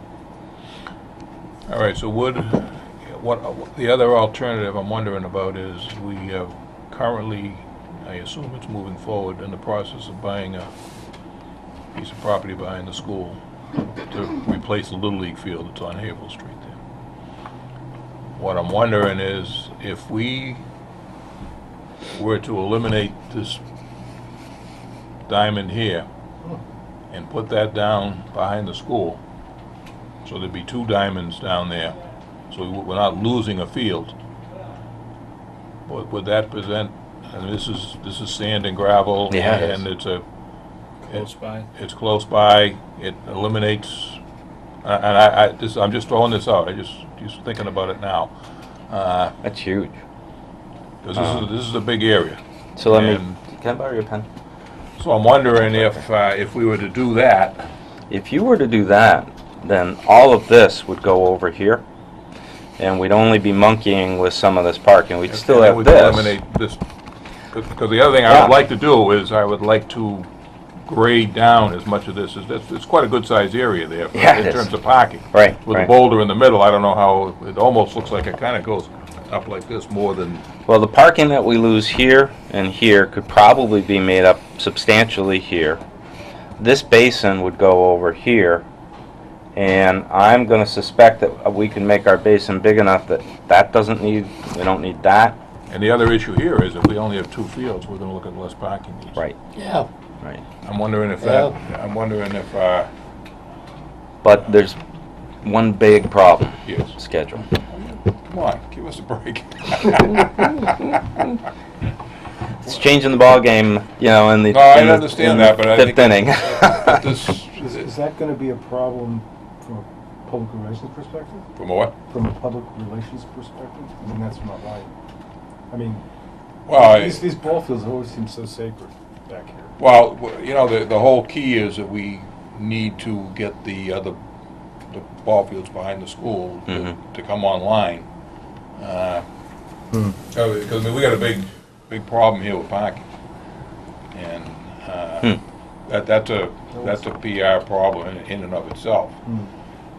All right, so what the other alternative I'm wondering about is we have currently, I assume it's moving forward, in the process of buying a piece of property behind the school to replace the Little League field that's on Havel Street there. What I'm wondering is if we were to eliminate this diamond here and put that down behind the school, so there'd be 2 diamonds down there, so we're not losing a field. Would that present, and this is sand and gravel, Yeah, it is. and Close by. it's close by, it eliminates, and I'm just throwing this out, I just thinking about it now. That's huge. 'Cause this is a big area. So let me, And can I borrow your pen? so I'm wondering if we were to do that, If you were to do that, then all of this would go over here, and we'd only be monkeying with some of this parking. We'd still and then have we could this. eliminate this, because the other thing I Yeah. would like to do is I would like to grade down as much of this as, it's quite a good sized area there Yeah, it in is. terms of parking. Right, With a right. boulder in the middle, I don't know how, it almost looks like it kind of goes up like this more than, Well, the parking that we lose here and here could probably be made up substantially here. This basin would go over here, and I'm going to suspect that we can make our basin big enough that we don't need that. and the other issue here is if we only have 2 fields, we're gonna look at less parking needs. Right, Yeah, right. I'm wondering if But there's one big problem, yes, schedule. come on, give us a break. It's changing the ball game, in the No, I in the- understand in that, the but I fifth think inning. that this, Is that going to be a problem from a public relations perspective? from a what? From a public relations perspective? I mean, that's not right. I mean, Well, these ball fields always seem so sacred back here. well, the whole key is that we need to get the ball fields behind the school to come online. Because we got a big problem here with parking, and that's a PR problem in and of itself.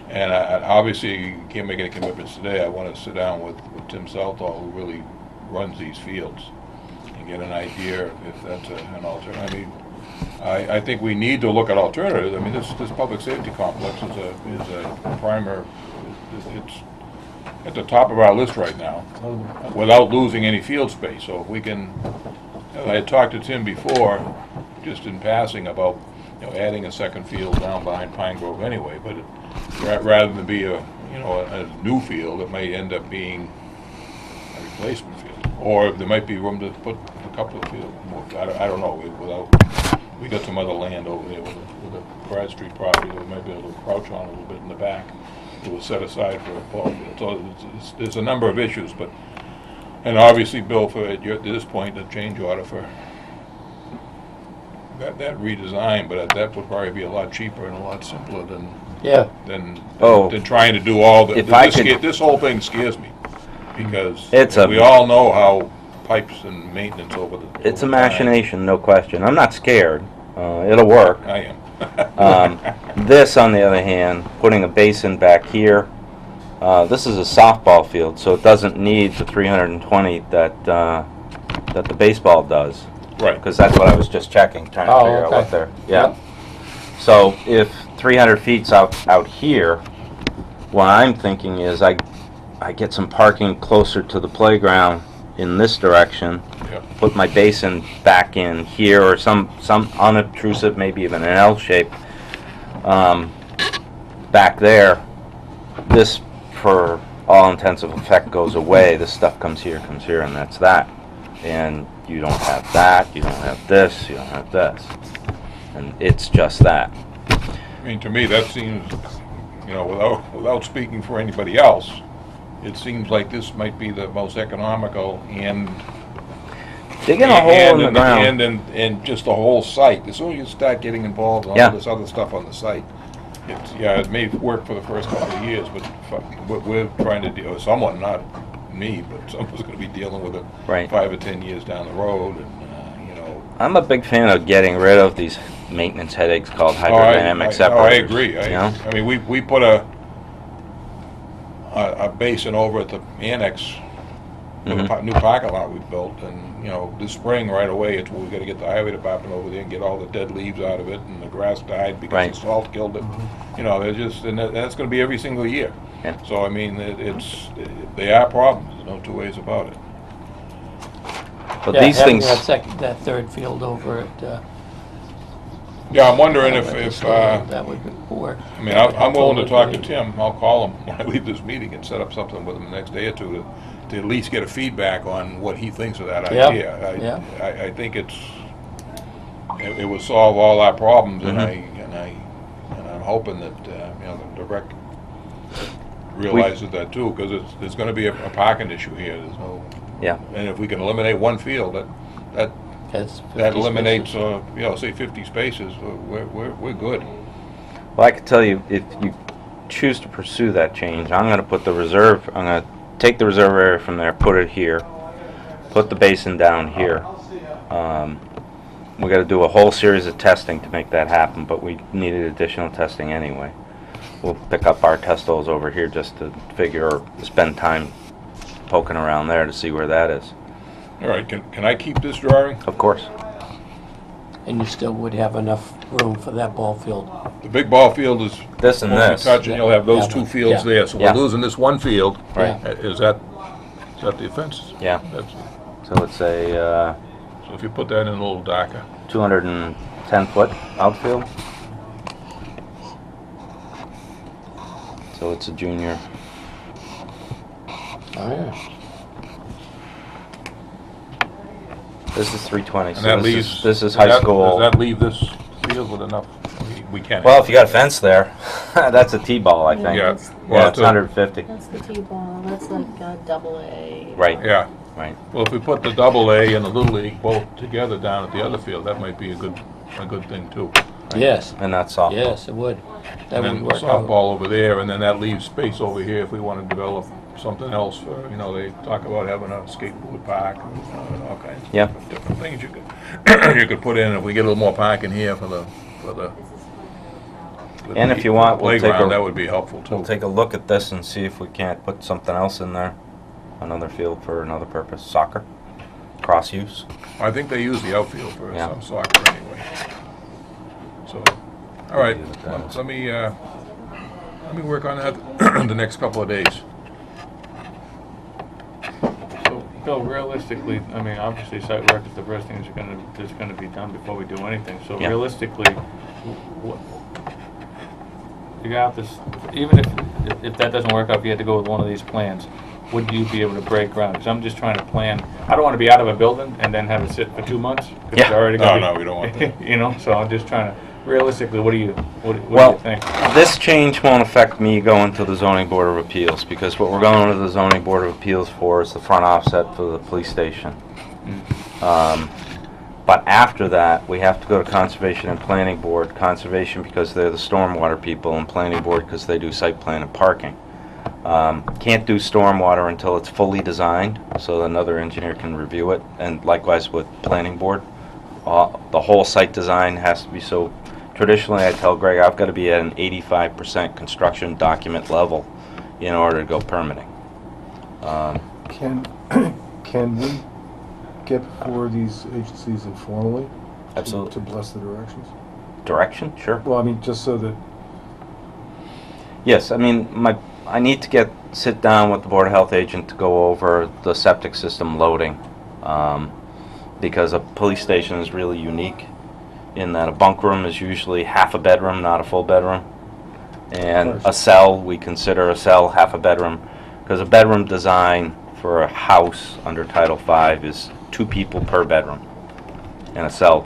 And obviously, you can't make any commitments today. I want to sit down with Tim Southall, who really runs these fields, and get an idea if that's an alternative. I mean, I think we need to look at alternatives. I mean, this public safety complex is a primer, it's at the top of our list right now, without losing any field space. So if we can, I had talked to Tim before, just in passing, about, you know, adding a second field down behind Pine Grove anyway, but rather than be a new field, it may end up being a replacement field, or there might be room to put a couple of fields more. I don't know. We got some other land over there with the Bradstreet property that we might be able to crouch on a little bit in the back. It was set aside for a ball field. So there's a number of issues, but, and obviously, Bill, for at this point, the change order for that redesign, but that would probably be a lot cheaper and a lot simpler than trying to do all the. This whole thing scares me, because we all know how pipes and maintenance over the. It's a machination, no question. I'm not scared. It'll work. I am. This, on the other hand, putting a basin back here, this is a softball field, so it doesn't need the 320 that the baseball does. Right. Because that's what I was just checking, trying to figure out what they're. Yeah. So if 300 feet's out here, what I'm thinking is I get some parking closer to the playground in this direction. Yep. Put my basin back in here, or some unobtrusive, maybe even an L shape, back there. This, for all intensive effect, goes away. This stuff comes here, and that's that. And you don't have that, you don't have this, you don't have this. And it's just that. I mean, to me, that seems, you know, without speaking for anybody else, it seems like this might be the most economical and digging a hole in the ground. And just the whole site. As soon as you start getting involved in all this other stuff on the site, it may work for the first couple of years, but what we're trying to do, someone, not me, but someone's going to be dealing with it 5 or 10 years down the road, and you know. I'm a big fan of getting rid of these maintenance headaches called hydrodynamic separators. I agree. I mean, we put a basin over at the annex, with a new parking lot we built, and you know, this spring right away, we've got to get the highway department over there and get all the dead leaves out of it, and the grass died because the salt killed it. You know, and that's going to be every single year. Yeah. So I mean, they are problems. There's no two ways about it. But these things. That third field over at. Yeah, I'm wondering if that would work. I mean, I'm willing to talk to Tim. I'll call him when I leave this meeting and set up something with him the next day or two to at least get a feedback on what he thinks of that idea. I think it will solve all our problems, and I'm hoping that you know, the rec realizes that too, because there's going to be a parking issue here. There's no. Yeah. And if we can eliminate one field, that eliminates, you know, say 50 spaces. We're good. Well, I can tell you, if you choose to pursue that change, I'm going to put the reserve. I'm going to take the reserve area from there, put it here, put the basin down here. We got to do a whole series of testing to make that happen, but we needed additional testing anyway. We'll pick up our test holes over here just to figure, or spend time poking around there to see where that is. All right, can I keep this drawing? Of course. And you still would have enough room for that ball field. The big ball field is This and this. touch, and you'll have those two fields Yeah. there. So Yeah. we're losing this one field. Right. Is that the offense? Yeah. So it's a So if you put that in a little darker. 210-foot outfield. So it's a junior. Oh, yeah. This is 320. And So that this leaves. is, this is high school. Does that leave this field with enough? We can't. Well, if you got a fence there, that's a T-ball, I think. Yeah. Yeah, it's 150. That's the T-ball, that's like double A. Right. Yeah. Right. Well, if we put the double A and the little league both together down at the other field, that might be a good thing too. Yes. And that's softball. Yes, it would. That And would then work out. softball over there, and then that leaves space over here if we want to develop something else for, you know, they talk about having a skateboard park and all kinds of Yeah. different things you could you could put in. If we get a little more parking here for the And if you want, we'll take Playground, that a, would be helpful too. we'll take a look at this and see if we can't put something else in there. Another field for another purpose, soccer, cross use. I think they use the outfield for Yeah. some soccer anyway. So, all right, let me work on that the next couple of days. So, Bill, realistically, I mean, obviously site work is the first thing that's gonna be done before we do anything. So Yeah. realistically, you got this, even if that doesn't work out, if you had to go with one of these plans, would you be able to break ground? Because I'm just trying to plan, I don't want to be out of a building and then have it sit for 2 months. 'Cause it's Yeah. already No, gonna no, be- we don't want that. You know, so I'm just trying to, realistically, what do you Well, think? this change won't affect me going to the zoning board of appeals, because what we're going to the zoning board of appeals for is the front offset for the police station. But after that, we have to go to conservation and planning board. Conservation because they're the stormwater people, and planning board because they do site plan and parking. Can't do stormwater until it's fully designed, so another engineer can review it, and likewise with planning board. The whole site design has to be, so traditionally I tell Greg I've got to be at an 85% construction document level in order to go permitting. Can we get before these agencies informally? to- Absolutely. To bless the directions? Direction? Sure. Well, I mean, just so that, Yes, I mean, I need to sit down with the Board of Health agent to go over the septic system loading, because a police station is really unique in that a bunk room is usually half a bedroom, not a full bedroom. And Of a course. cell, we consider a cell half a bedroom, because a bedroom design for a house under Title V is 2 people per bedroom. In a cell,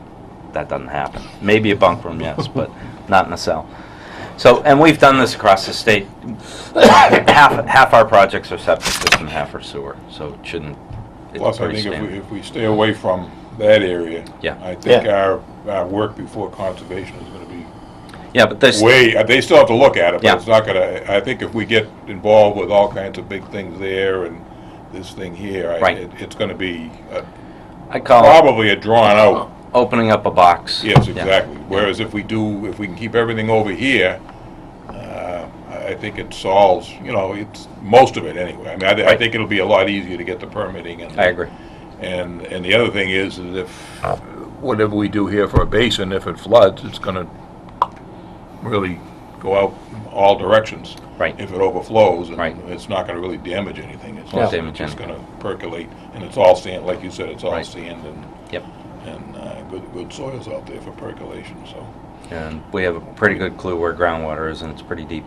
that doesn't happen. Maybe a bunk room, yes, but not in a cell. So, and we've done this across the state. Half our projects are septic system, half are sewer, so it shouldn't, it's Plus, I pretty think standard. if we stay away from that area, Yeah. I think our work before conservation is gonna be Yeah, but this, they still have to look at it, Yeah. but it's not gonna, I think if we get involved with all kinds of big things there and this thing here, Right. it's gonna be I call it probably a drawn out. opening up a box. Yes, Yeah. exactly. Whereas if we can keep everything over here, I think it solves, it's most of it anyway. I mean, I Right. think it'll be a lot easier to get the permitting and. I agree. And the other thing is if whatever we do here for a basin, if it floods, it's gonna really go out all directions. Right. If it overflows, and Right. it's not gonna really damage anything. It's Won't just damage just anything. gonna percolate, and it's all sand, like you said, it's all Right. sand Yep. and good soils out there for percolation, so. And we have a pretty good clue where groundwater is, and it's pretty deep.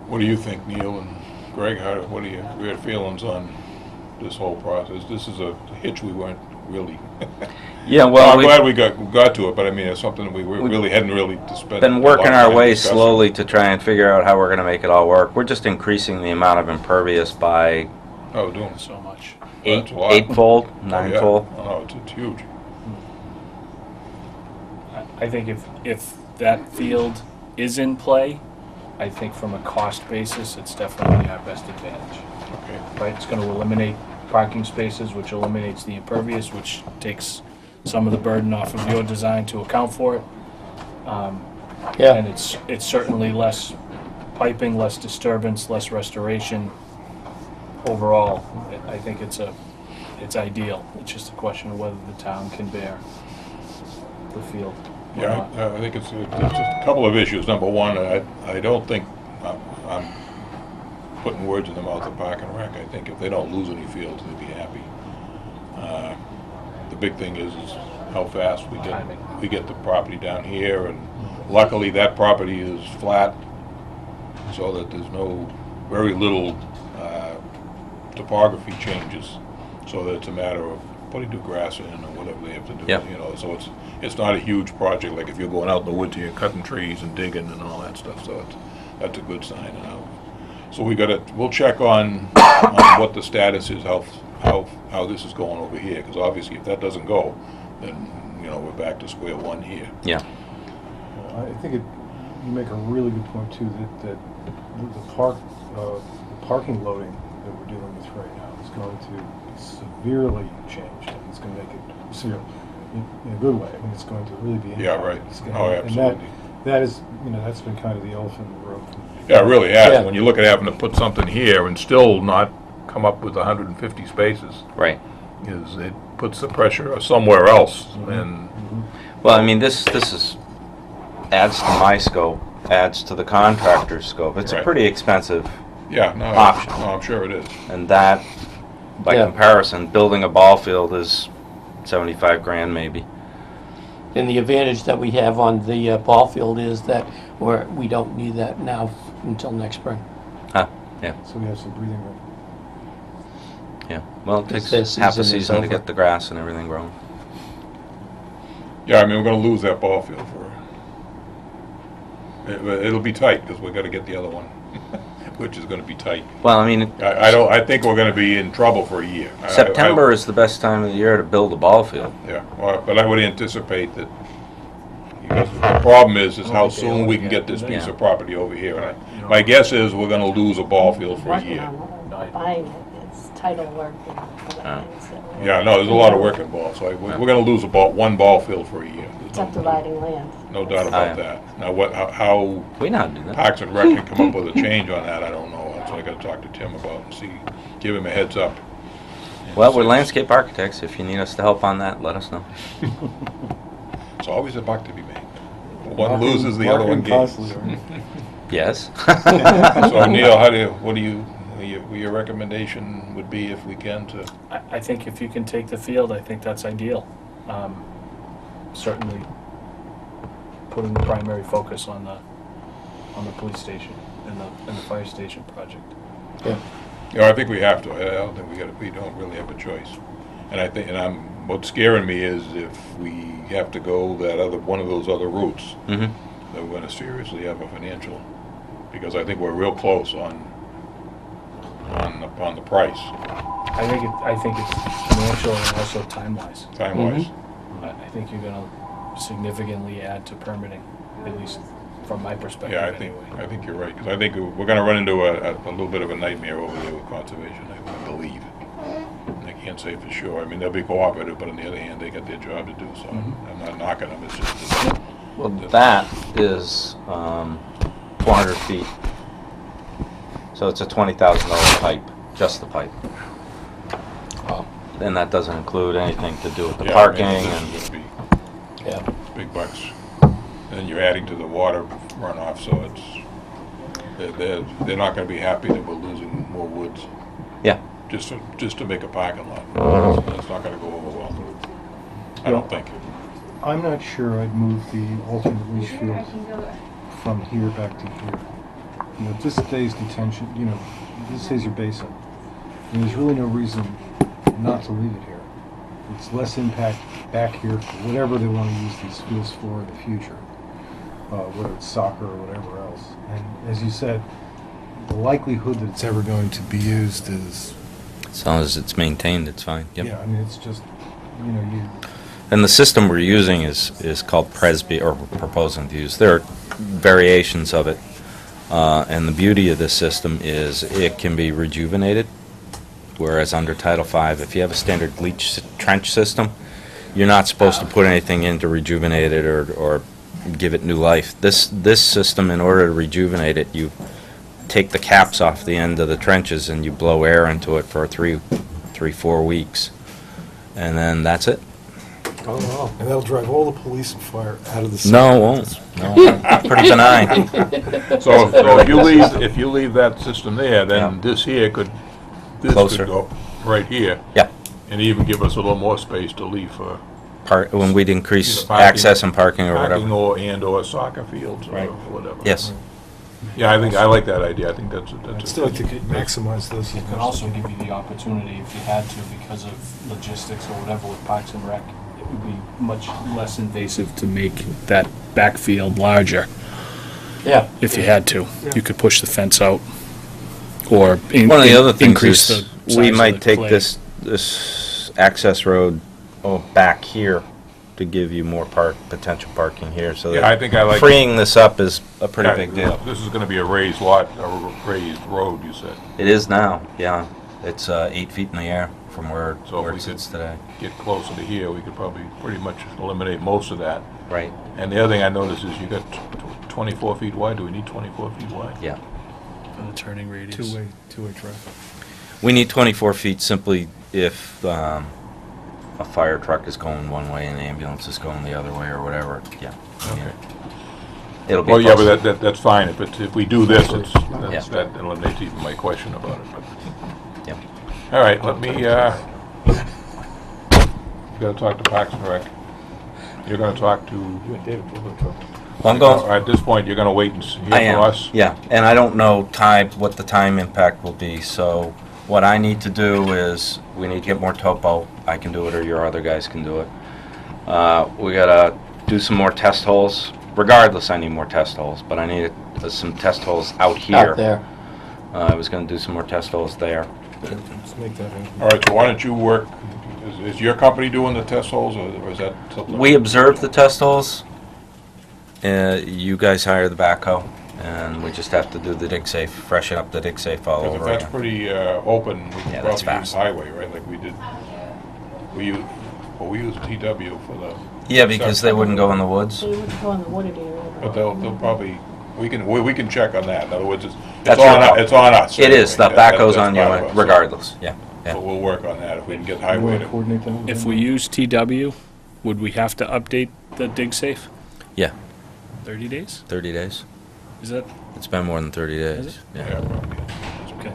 What do you think, Neil and Greg? What are your feelings on this whole process? This is a hitch we weren't really. Yeah, well, I'm glad we've we got to it, but I mean, it's something we really hadn't really spent. been a lot working of our time way discussing. slowly to try and figure out how we're gonna make it all work. We're just increasing the amount of impervious by Oh, doing so. So much. That's a lot. eightfold, Oh, yeah. ninefold. Oh, no, it's huge. I think if that field is in play, I think from a cost basis, it's definitely our best advantage. Okay. Right, it's gonna eliminate parking spaces, which eliminates the impervious, which takes some of the burden off of your design to account for it. And it's certainly less piping, less disturbance, less restoration. Overall, I think it's ideal. It's just a question of whether the town can bear the field. or Yeah, not. I think it's just a couple of issues. Number one, I don't think I'm putting words in the mouth of Park and Rec. I think if they don't lose any fields, they'd be happy. The big thing is how fast Timing. we get the property down here, and luckily that property is flat, so that there's very little topography changes, so that it's a matter of putting new grass in or whatever they have to do. Yep. So it's not a huge project, like if you're going out in the woods here, cutting trees and digging and all that stuff, so that's a good sign. So we'll check on what the status is, how this is going over here, because obviously if that doesn't go, then, we're back to square one here. Yeah. I think you make a really good point too, that the parking loading that we're dealing with right now is going to be severely changed. And it's going to make it severe in a good way. I mean, it's going to really be Yeah, impacted. right. It's gonna- Oh, and absolutely. that is, that's been kind of the elephant in the room. Yeah, it really has. Yeah. When you look at having to put something here and still not come up with 150 spaces, Right. it puts the pressure somewhere else. And Well, I mean, this is, adds to my scope, adds to the contractor's scope. It's a Right. pretty expensive, yeah, no, Option. I'm sure it is. and that, by Yeah. comparison, building a ball field is 75 grand maybe. And the advantage that we have on the ball field is that we don't need that now until next spring. Huh, yeah, So we have some breathing room. yeah. Well, it takes Their half a season is season to over. get the grass and everything growing. Yeah, I mean, we're gonna lose that ball field it'll be tight, because we gotta get the other one, which is gonna be tight. Well, I mean, I think we're gonna be in trouble for a year. September is the best time of the year to build a ball field. Yeah, well, but I would anticipate that, because the problem is how soon we can get this piece Yeah. of property over here. And my guess is we're gonna lose a ball field for a Working year. on it, buying it, it's title work and other things that we're- Yeah, no, there's a lot of work involved, so we're gonna lose one ball field for a year. There's Subdividing land. No doubt Oh, about yeah. that. Now, how We know how to do that. Parks and Rec can come up with a change on that, I don't know. That's what I gotta talk to Tim about and see, give him a heads up. Well, we're landscape architects. If you need us to help on that, let us know. It's always a buck to be made. One loses, the other one gains. Constantly, Yes. So Neil, what your recommendation would be if we can to, I think if you can take the field, I think that's ideal. Certainly putting the primary focus on the police station and the fire station project. I think we have to. I don't think we don't really have a choice. And I think, what's scaring me is if we have to go one of those other routes, Mm-hmm. that we're gonna seriously have a financial, because I think we're real close on the price, I think it's financial and also time-wise. time-wise. I think you're gonna significantly add to permitting, at least from my perspective Yeah, anyway. I think you're right, because I think we're gonna run into a little bit of a nightmare over there with conservation, I believe. I can't say for sure. I mean, they'll be cooperative, but on the other hand, they got their job to do, so I'm not knocking them, it's just, Well, that is 400 feet. So it's a $20,000 pipe, just the pipe. And that doesn't include anything to do with the yeah, parking I mean, and, this is gonna Yeah. be big bucks. And you're adding to the water runoff, so they're not gonna be happy that we're losing more woods, yeah. just to make a parking lot. That's not gonna go over well. I don't think. I'm not sure I'd move the alternate leach field from here back to here. If this stays detention, this stays your basin, and there's really no reason not to leave it here. It's less impact back here for whatever they want to use these fields for in the future, whether it's soccer or whatever else. And as you said, the likelihood that it's ever going to be used is, As long as it's maintained, it's fine. Yep. yeah, I mean, it's just, And the system we're using is called Presby, or we're proposing to use. There are variations of it. And the beauty of this system is it can be rejuvenated, whereas under Title V, if you have a standard leach trench system, you're not supposed to put anything in to rejuvenate it or give it new life. This system, in order to rejuvenate it, you take the caps off the end of the trenches and you blow air into it for 4 weeks. And then that's it. oh wow, and that'll drive all the police and fire out of the city. No, it won't. No, pretty benign. So if you leave that system there, then Yeah. this could Closer. go right here, Yeah. and even give us a little more space to leave for When we'd increase Either parking- access and parking or parking whatever. or soccer fields or Right. whatever. Yes. Yeah, I like that idea. I think that's I'd still like to maximize those. It could also give you the opportunity, if you had to, because of logistics or whatever with Parks and Rec, it would be much less invasive to make that backfield larger, Yeah. if you had to. You could push the fence out, or One of the other things increase is the size we of might the take clay. this access road back here to give you more potential parking here. So Yeah, that I think I like. freeing this up is a pretty big deal. This is gonna be a raised lot, a raised road, you said. It is now, yeah. It's 8 feet in the air from where So if it we sits today. Get closer to here, we could probably pretty much eliminate most of that. Right. And the other thing I noticed is you got 24 feet wide? Do we need 24 feet wide? Yeah. For the turning radius. Two-way traffic. We need 24 feet simply if a fire truck is going one way and the ambulance is going the other way or whatever. Yeah. Okay. It'll be Well, yeah, close. but that's fine. If we do this, Yeah. that eliminates even my question about it. But. Yeah. All right, let me, gotta talk to Parks and Rec. You're gonna talk to, You and David, we're going to talk. Well, I'm going. at this point, you're gonna wait and hear I am. from us? Yeah, and I don't know what the time impact will be. So what I need to do is we need to get more topo. I can do it, or your other guys can do it. We gotta do some more test holes. Regardless, I need more test holes, but I need some test holes out here. Out there. I was gonna do some more test holes there. Let's make that happen. All right, so why don't you work, is your company doing the test holes, or is that something? We observe the test holes. You guys hire the backhoe, and we just have to do the dig safe, freshen up the dig safe all Because if over that's again. pretty open, we can Yeah, that's probably use fast. highway, right, like we did. We use TW for the, Yeah, because they wouldn't go in the woods. So you wouldn't go in the wooded area. but they'll probably, we can check on that. In other words, That's it's on, your call. it's on us. It is, the anyway. backhoe's That's on you part of us, so- regardless, yeah. So we'll work on that, if we can get You highway want to. to coordinate that? with If them? we use TW, would we have to update the dig safe? Yeah, 30 days? 30 days. Is that, It's been more than 30 Is days. Yeah, Yeah. probably. Okay.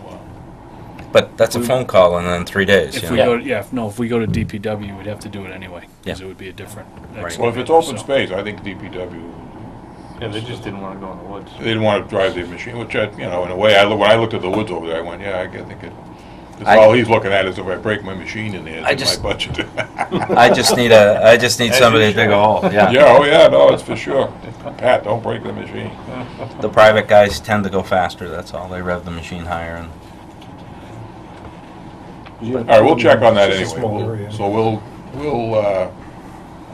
But that's a phone call and then 3 days, if you we know? go, if we go to DPW, we'd have to do it anyway, because Yeah. it would be a different. Right. Well, if it's open So- space, I think DPW, Yeah, they just didn't wanna go in the woods. they didn't want to drive their machine, which, in a way, when I looked at the woods over there, I went, yeah, I think it, because all he's looking at is if I break my machine in there, it's in my budget. I just need somebody to dig a hole, yeah. Yeah, oh yeah, no, it's for sure. Pat, don't break the machine. The private guys tend to go faster, that's all. They rev the machine higher and, Yeah. All right, we'll check on that It's just a anyway. small area. So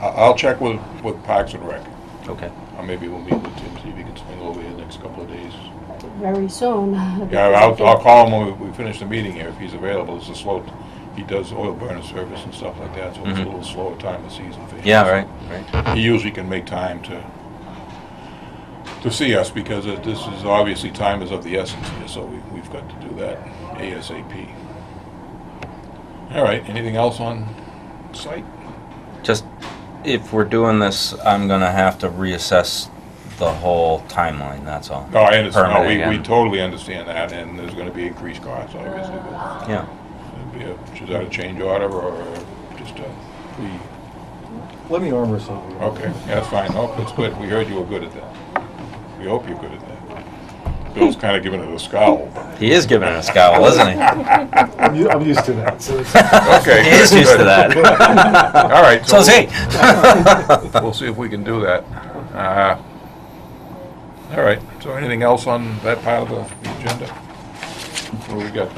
I'll check with Parks and Rec. okay. Or maybe we'll meet with Tim, see if he can swing over here the next couple of days. Very soon. Yeah, I'll call him when we finish the meeting here, if he's available. It's a slow, he does oil burner service and stuff like that, so it's a Mhm. little slower time of season for him. Yeah, right. He usually can make time to see us, because this is, obviously, time is of the essence here, so we've got to do that ASAP. All right, anything else on site? Just, if we're doing this, I'm gonna have to reassess the whole timeline, that's all. No, I understand, no, Permitting we and- totally understand that, and there's gonna be increased costs, obviously, but Yeah, it'd be is that a change order, or just a Let me arm wrestle with you. okay, that's fine, oh, that's good, we heard you were good at that. We hope you're good at that. Bill's kinda giving it a scowl. he is giving it a scowl, isn't he? I'm used to that. So it's- Okay. He is used to that. All right. So is he. We'll see if we can do that. All right, so anything else on that part of the agenda? Well, we got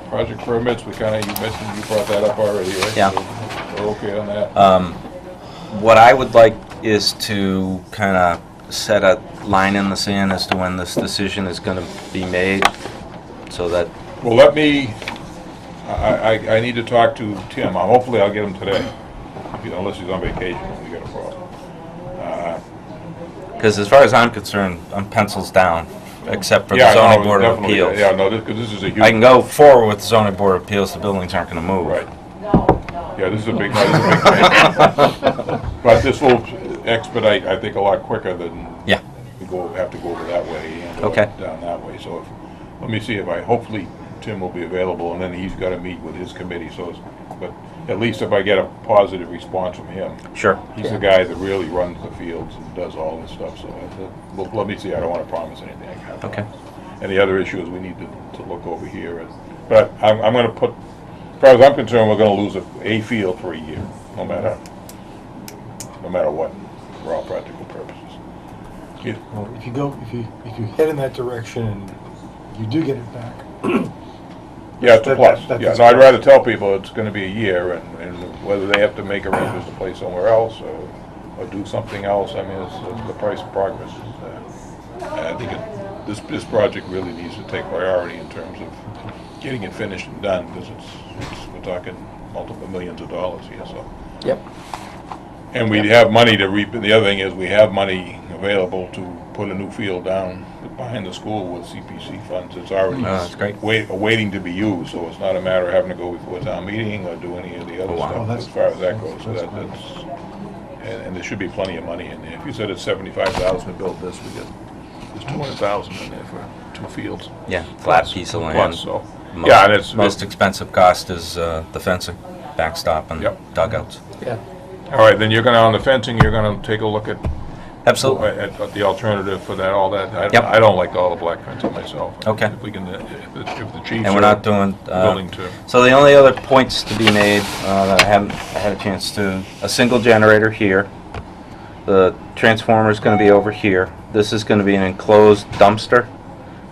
project permits, you mentioned, you brought that up already, right? Yeah. So we're okay on that? What I would like is to kind of set a line in the sand as to when this decision is going to be made, so that, Well, let me, I need to talk to Tim. Hopefully I'll get him today, unless he's on vacation, we got a problem. because as far as I'm concerned, I'm pencils down, except for the Yeah, zoning no, board of definitely, appeals. Yeah, no, because this is a huge. I can go forward with the zoning board of appeals, the buildings aren't going to move. Right. Yeah, this is a big, change. But this will expedite, I think, a lot quicker than Yeah. we have to go over that way and Okay. down that way. So let me see hopefully Tim will be available, and then he's got to meet with his committee, but at least if I get a positive response from him. Sure. He's the guy that really runs the fields and does all this stuff, so let me see, I don't want to promise anything. I can't Okay. promise. And the other issue is we need to look over here, but I'm going to put, as far as I'm concerned, we're going to lose a field for a year, no matter what, for all practical purposes. Well, if you head in that direction and you do get it back, Yeah, it's a plus. That's Yeah, no, I'd rather tell people it's going to be a year, and whether they have to make arrangements to play somewhere else or do something else, I mean, it's the price of progress. I think this project really needs to take priority in terms of getting it finished and done, because we're talking multiple millions of dollars here, so. Yep. And we have money to the other thing is, we have money available to put a new field down behind the school with CPC funds. It's already that's great. waiting to be used, so it's not a matter of having to go before town meeting or do any of the other Oh, wow. stuff That's- as far as that goes. So that's that's, and there should be plenty of money in there. If you said it's 75,000 to build this, there's 200,000 in there for 2 fields. Yeah, flat piece of land. Plus, so, Mo- yeah, and it's, Most expensive cost is the fencing, backstop and Yep. dugouts. Yeah. all right, then you're gonna, on the fencing, you're gonna take a look at Absolutely. at the alternative for that, all that. Yep. I don't like all the black fencing myself. Okay. If we can, if the chiefs And we're are not doing, willing to. so the only other points to be made that I haven't had a chance to, a single generator here. The transformer's going to be over here. This is going to be an enclosed dumpster,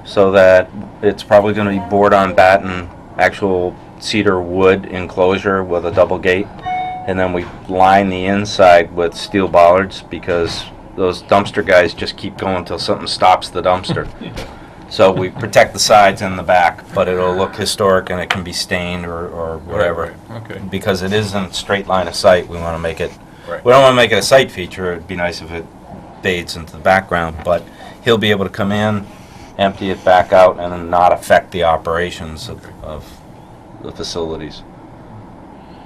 so that it's probably going to be board on batten, actual cedar wood enclosure with a double gate. And then we line the inside with steel bollards because those dumpster guys just keep going until something stops the dumpster. So we protect the sides and the back, but it'll look historic and it can be stained or whatever. Right, okay. Because it isn't straight line of sight, we want to make it, Right. we don't want to make it a sight feature. It'd be nice if it fades into the background, but he'll be able to come in, empty it back out, and then not affect the operations of the facilities.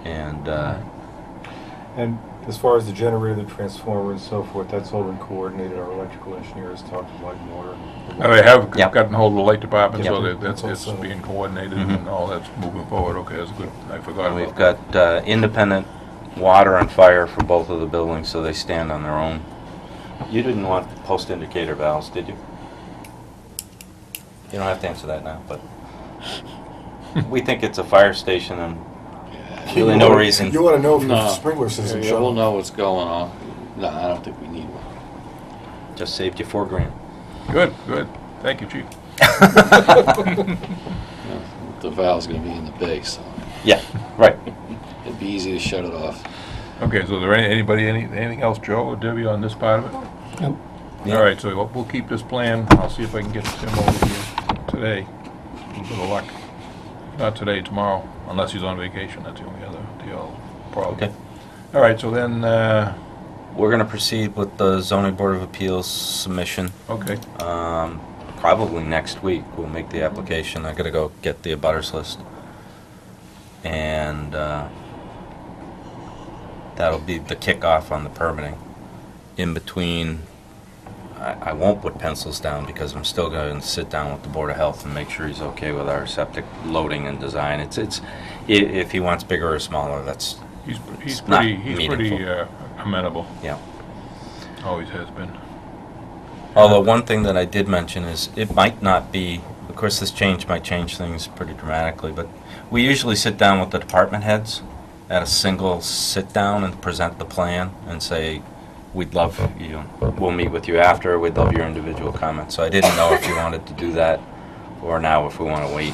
And, And as far as the generator, the transformer and so forth, that's all been coordinated. Our electrical engineers talked to Light and Water. They have Yep. gotten hold of the light department, so Yep. that's, it's Also- being coordinated Mhm. and all that's moving forward. Okay, that's good. I forgot and about we've that. got independent water and fire for both of the buildings, so they stand on their own. You didn't want post indicator valves, did you? You don't have to answer that now, but we think it's a fire station and really no reason. You want to know if No. your sprinkler system Yeah, shut we'll off. know what's going on. No, I don't think we need one. Just saved you $4,000. Good, good. Thank you, chief. Yeah, the valve's gonna be in the base, so Yeah, right. it'd be easy to shut it off. Okay, so is there anything else, Joe or Debbie, on this part of it? Nope. Yeah. All right, so we'll keep this plan. I'll see if I can get Tim over here today. A little bit of luck. Not today, tomorrow, unless he's on vacation. That's the only problem. Okay. All right, so then, We're going to proceed with the zoning board of appeals submission. okay, Probably next week we'll make the application. I got to go get the abutters list. And that'll be the kickoff on the permitting. In between, I won't put pencils down because I'm still going to sit down with the Board of Health and make sure he's okay with our septic loading and design. If he wants bigger or smaller, that's, he's not pretty meaningful. amenable. yeah. Always has been. Although one thing that I did mention is it might not be, of course this change might change things pretty dramatically, but we usually sit down with the department heads at a single sit down and present the plan and say, we'd love, we'll meet with you after, we'd love your individual comments. So I didn't know if you wanted to do that or now if we want to wait.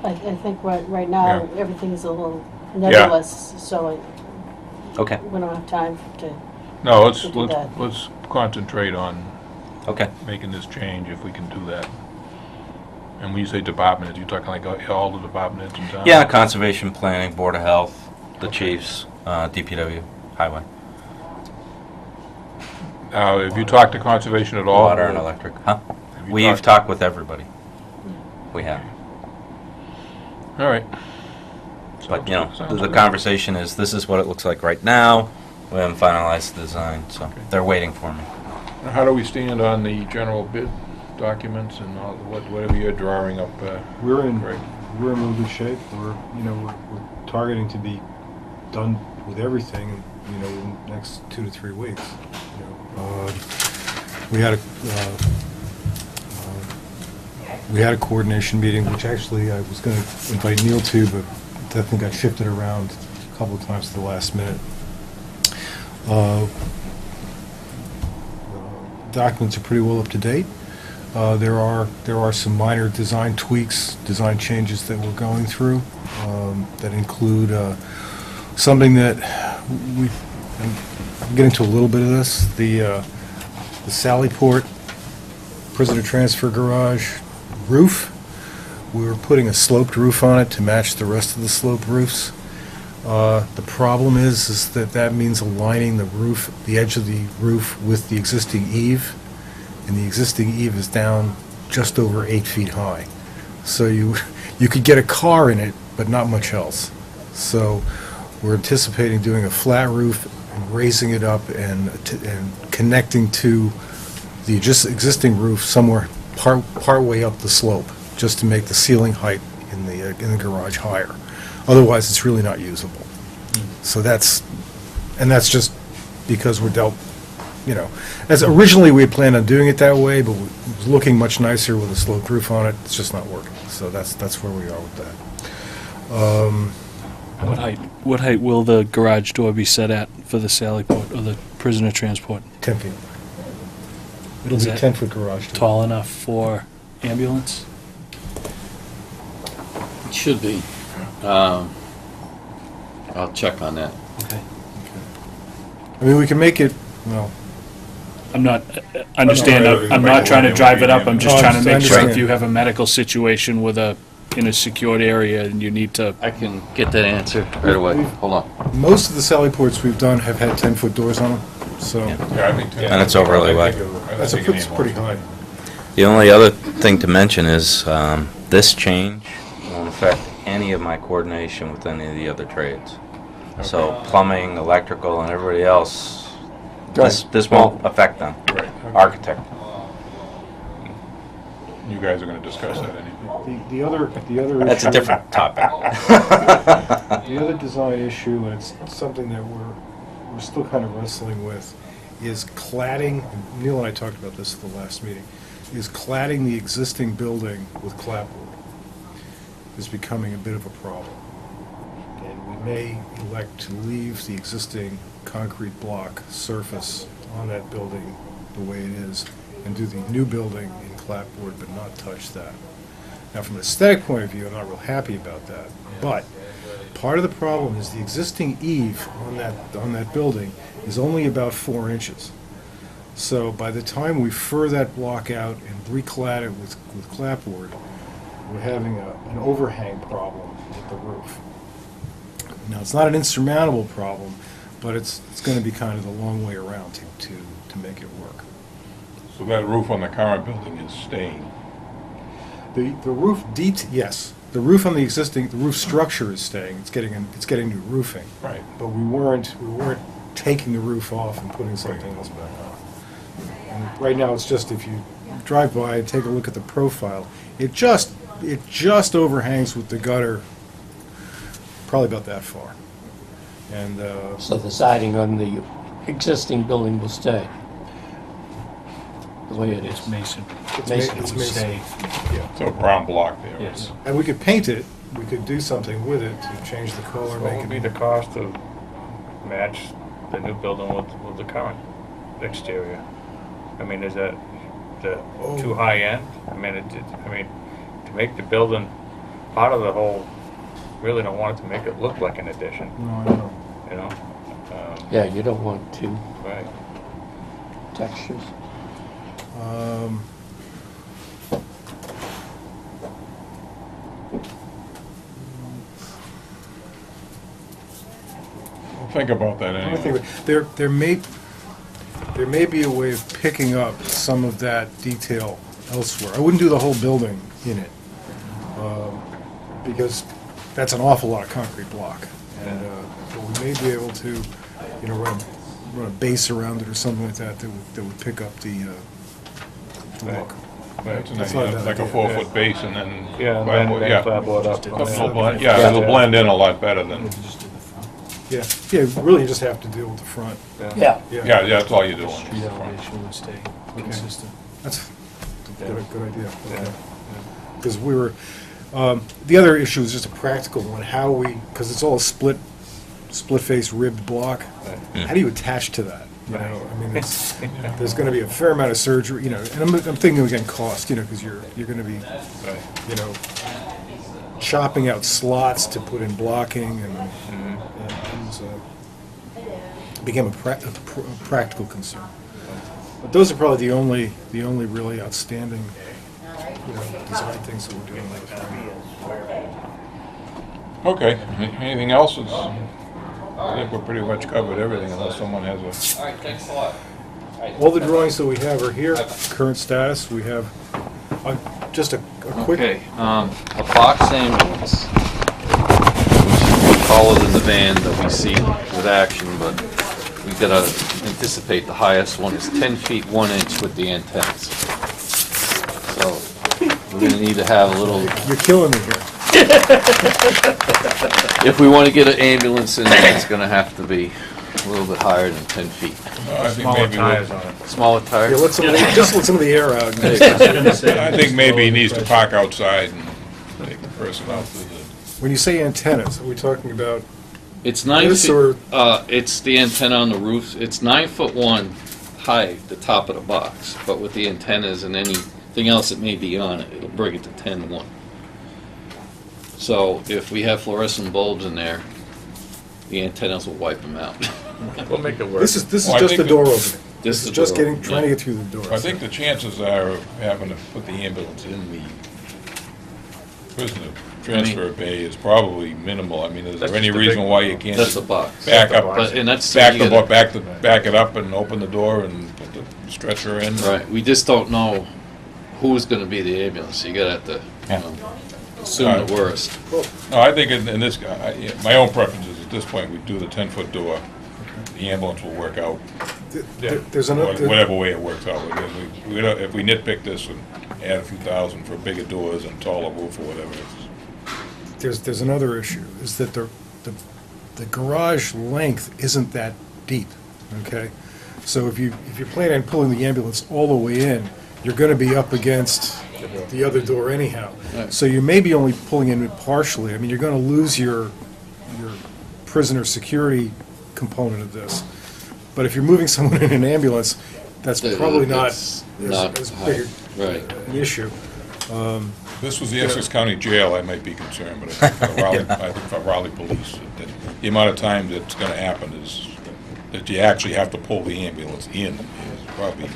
I think right now, Yeah. everything's a little nebulous, so Okay, we don't have time to, No, let's, To do that. let's concentrate on okay. making this change if we can do that. And when you say department, you talking like all the departments in town? Yeah, conservation, planning, Board of Health, the chiefs, DPW, highway, Have you talked to conservation at all? water and electric. Huh? Have you We've talked with everybody. We have. All right. But, you know, Sounds the good. conversation is, this is what it looks like right now. We haven't finalized the design, so Okay. they're waiting for me. Now, how do we stand on the general bid documents and all, whatever you're drawing up? We're in Greg? really good shape. We're targeting to be done with everything, in the next 2 to 3 weeks. We had a coordination meeting, which actually I was going to invite Neil to, but I think I shifted around a couple of times at the last minute. Documents are pretty well up to date. There are some minor design tweaks, design changes that we're going through that include something that I'm getting to a little bit of this. The Sallyport prisoner transfer garage roof. We're putting a sloped roof on it to match the rest of the sloped roofs. The problem is that means aligning the roof, the edge of the roof with the existing eave, and the existing eave is down just over 8 feet high. So you could get a car in it, but not much else. So we're anticipating doing a flat roof and raising it up and connecting to the existing roof somewhere part way up the slope, just to make the ceiling height in the garage higher. Otherwise, it's really not usable. So that's just because we're dealt, as originally we had planned on doing it that way, but it was looking much nicer with a sloped roof on it. It's just not working. So that's where we are with that. What height will the garage door be set at for the Sally Port or the prisoner transport? 10 feet. It'll Is be a that 10-foot garage door. Tall enough for ambulance? It should be. I'll check on that. Okay. I mean, we can make it, well, I'm not, understand, No, no, I'm not trying to drive it up, I'm just No, trying to I make sure if understand. you have a medical situation in a secured area and you need to, I can get that answer right away. Hold on. most of the Sally ports we've done have had 10-foot doors on them, so Yeah, I think. And it's overly wide. it's pretty high. The only other thing to mention is this change won't affect any of my coordination with any of the other trades. So plumbing, electrical, and everybody else, this won't affect them. Right. Architect. You guys are gonna discuss that anyway. The other That's a issue- different topic. The other design issue, and it's something that we're still kind of wrestling with, is cladding. Neil and I talked about this at the last meeting. Is cladding the existing building with clapboard is becoming a bit of a problem, and we may elect to leave the existing concrete block surface on that building the way it is, and do the new building in clapboard, but not touch that. Now, from an aesthetic point of view, I'm not real happy about that, but part of the problem is the existing eave on that building is only about 4 inches. So by the time we fur that block out and reclad it with clapboard, we're having an overhang problem with the roof. Now, it's not an insurmountable problem, but it's going to be kind of the long way around to make it work. So that roof on the current building is staying. The roof yes, the roof on the roof structure is staying. It's getting new roofing. Right. But we weren't taking the roof off and putting something else back on. And right now, it's just, if you drive by and take a look at the profile, it just overhangs with the gutter, probably about that far. And So the siding on the existing building will stay the way it is. it's mason. Mason. it's It would stay, yeah. So a brown block there. yes. And we could paint it. We could do something with it to change the color, What make would be it. the cost to match the new building with the current exterior? I mean, is that too high end? I mean, to make the building part of the whole, really don't want it to make it look like an addition, No, I don't know. you know? Yeah, you don't want two Right. textures. We'll think about that I anyway. think there may be a way of picking up some of that detail elsewhere. I wouldn't do the whole building in it, because that's an awful lot of concrete block. And but we may be able to, run a base around it or something like that that would pick up the look. That's an That's not a idea, bad like a idea. 4-foot base and then. Yeah, and clapboard, then yeah. clapboard up. It'll blend- Yeah, it'll blend in a lot better than, Yeah, really, you just have to deal with the front. Yeah. yeah, that's all you're doing. Street elevation would stay consistent. That's a good idea. Because we were, the other issue is just a practical one, because it's all a split-face ribbed block. How do you attach to that? I mean, there's going to be a fair amount of surgery, and I'm thinking again cost, because you're going to be, chopping out slots to put in blocking, and it became a practical concern. But those are probably the only really outstanding, design things that we're doing with it. Okay, anything else? I think we're pretty much covered everything unless someone has a. All right, thanks a lot. all the drawings that we have are here, current status, we have, just a quick. Okay, a box ambulance, which is taller than the van that we see with action, but we gotta anticipate the highest one is 10 feet 1 inch with the antennas. So we're gonna need to have a little, You're killing me here. if we wanna get an ambulance in there, it's gonna have to be a little bit higher than 10 feet. I think Smaller maybe tires we'll- on it. Smaller Yeah, tires? just let some of the air out. I think maybe he needs to park outside and take the person out to the, When you say antennas, are we talking about It's 9 this feet, or, it's the antenna on the roof. It's 9'1" high, the top of the box, but with the antennas and anything else that may be on it, it'll bring it to 10'1". So if we have fluorescent bulbs in there, the antennas will wipe them out. We'll make it work. this is Well, I just the think door that- opening. This is just door, trying to yeah. get through the door. I think the chances are of having to put the ambulance in the prisoner transfer bay is probably minimal. I mean, is That's there any just a reason big- why you can't That's a just box. back That's a up, box. But, and that's, back you the, gotta- back it up and open the door and put the stretcher in? Right, we just don't know who's gonna be the ambulance. You gotta have to, you know, assume the worst. No, I think in this, my own preference is at this point, we do the 10-foot door. The ambulance will work out, There's another, whatever way it works out. If we nitpick this and add a few thousand for bigger doors and taller roof or whatever, it's, there's another issue, is that the garage length isn't that deep, okay? So if you plan on pulling the ambulance all the way in, you're gonna be up against the other door anyhow. Right. So you may be only pulling in partially. I mean, you're gonna lose your prisoner security component of this. But if you're moving someone in an ambulance, that's probably not It's not as high. big Right. an issue. this was the Essex County Jail, I might be concerned, but I think for Raleigh, I think for Raleigh Police, that the amount of time that's gonna happen is, that you actually have to pull the ambulance in is probably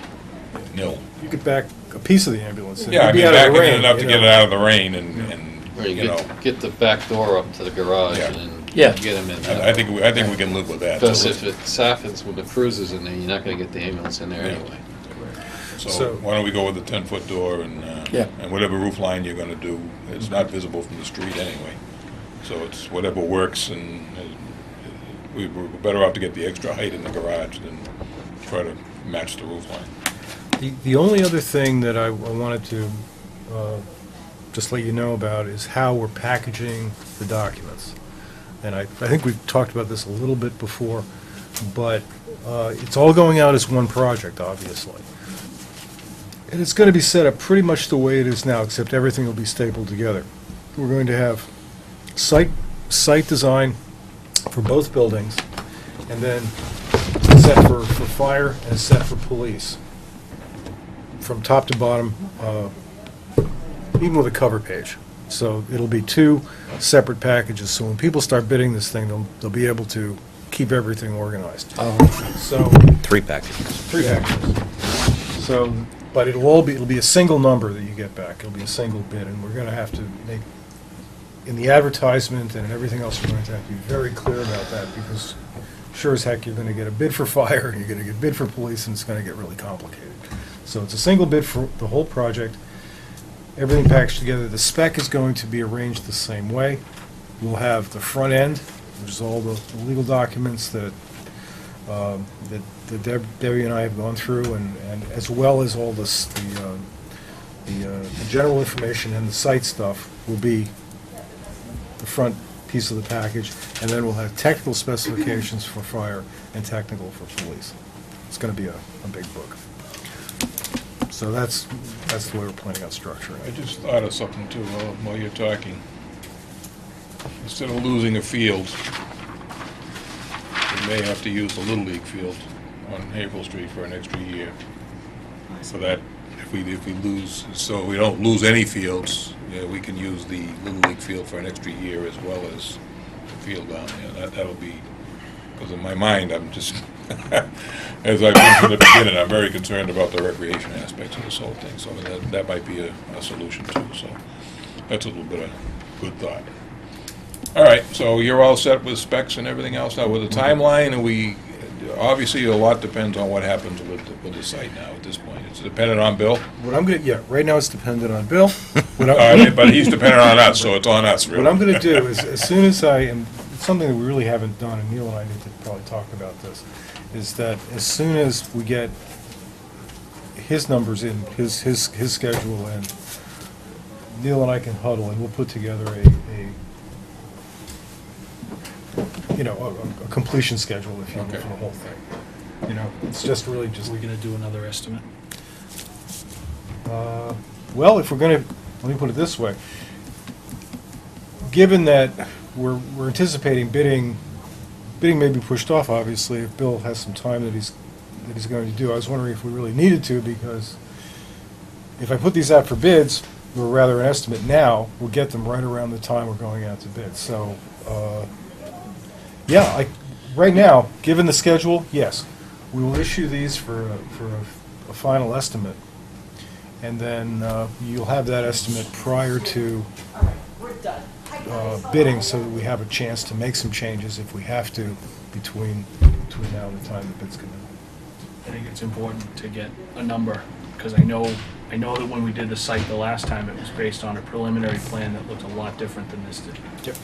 nil. You could back a piece of the ambulance in. Yeah, I You'd be mean, out of the backing it rain, enough to you get know. it out of the rain and, Right, you know, get the back door up to the garage Yeah. and then Yeah. get them in. I think we can live with that. Because if it happens with the cruisers in there, you're not gonna get the ambulance in there Yeah. anyway. So So- why don't we go with the 10-foot door and, Yeah. and whatever roof line you're gonna do, it's not visible from the street anyway. So it's whatever works, and we're better off to get the extra height in the garage than try to match the roof line. The only other thing that I wanted to just let you know about is how we're packaging the documents. And I think we've talked about this a little bit before, but it's all going out as one project, obviously. And it's going to be set up pretty much the way it is now, except everything will be stapled together. We're going to have site design for both buildings, and then a set for fire and a set for police, from top to bottom, even with a cover page. So it'll be two separate packages, so when people start bidding this thing, they'll be able to keep everything organized. So, 3 packages. 3 packages. So, but it'll be a single number that you get back. It'll be a single bid, and we're gonna have to make, in the advertisement and everything else, we're going to have to be very clear about that, because sure as heck, you're gonna get a bid for fire, and you're gonna get a bid for police, and it's gonna get really complicated. So it's a single bid for the whole project, everything packaged together. The spec is going to be arranged the same way. We'll have the front end, which is all the legal documents that Debbie and I have gone through, and as well as all this, the general information and the site stuff will be the front piece of the package, and then we'll have technical specifications for fire and technical for police. It's gonna be a big book. So that's the way we're planning on structuring I it. just thought of something too while you're talking. Instead of losing a field, we may have to use the Little League field on Haverhill Street for an extra year. So that if we lose, so we don't lose any fields, we can use the Little League field for an extra year as well as the field down there. That'll be, because in my mind, I'm just, as I've been from the beginning, I'm very concerned about the recreation aspects of this whole thing. So that might be a solution too. So that's a little bit of good thought. All right, so you're all set with specs and everything else now with the timeline, and obviously, a lot depends on what happens with the site now at this point. It's dependent on Bill, Right now it's dependent on Bill. What I- but he's dependent on us, so it's on us, really. What I'm gonna do is, as soon as it's something that we really haven't done, and Neil and I need to probably talk about this, is that as soon as we get his numbers in, his schedule in, Neil and I can huddle and we'll put together a completion schedule, if you will, Okay. for the whole thing. It's just really just, We're gonna do another estimate. well, if we're gonna, let me put it this way. Given that we're anticipating bidding may be pushed off, obviously, if Bill has some time that he's going to do. I was wondering if we really needed to, because if I put these out for bids, or rather an estimate now, we'll get them right around the time we're going out to bid. So, right now, given the schedule, yes, we will issue these for a final estimate. And then you'll have that estimate prior to bidding, so that we have a chance to make some changes if we have to between now and the time the bids come in. I think it's important to get a number, because I know that when we did the site the last time, it was based on a preliminary plan that looked a lot different than this did. Yep.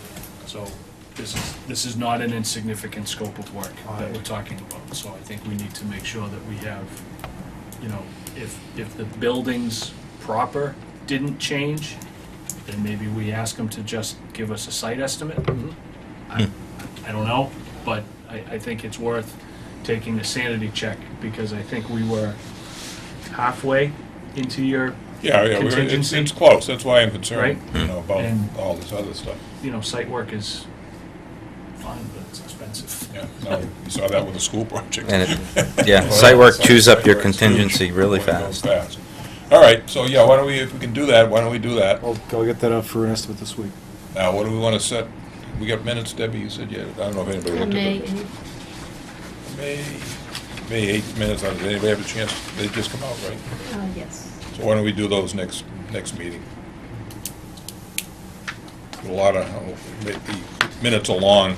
So this is not an insignificant scope of work that we're talking about. So I think we need to make sure that we have, if the buildings proper didn't change, then maybe we ask them to just give us a site estimate. I don't know, but I think it's worth taking a sanity check, because I think we were halfway into your contingency. It's close, that's why I'm concerned, Right. about And- all this other stuff. Site work is fun, but it's expensive. Yeah, no, you saw that with the school project. And site work chews up your contingency really When it goes fast. All right, so yeah, why don't we, if we can do that, why don't we do that? I'll get that up for an estimate this week. Now, what do we want to set? We got minutes, Debbie, you said, yeah, I don't know if anybody looked May at 8th. May 8 minutes, did anybody have a chance? They just come out, right? Yes. So why don't we do those next meeting? A lot of, the minutes are long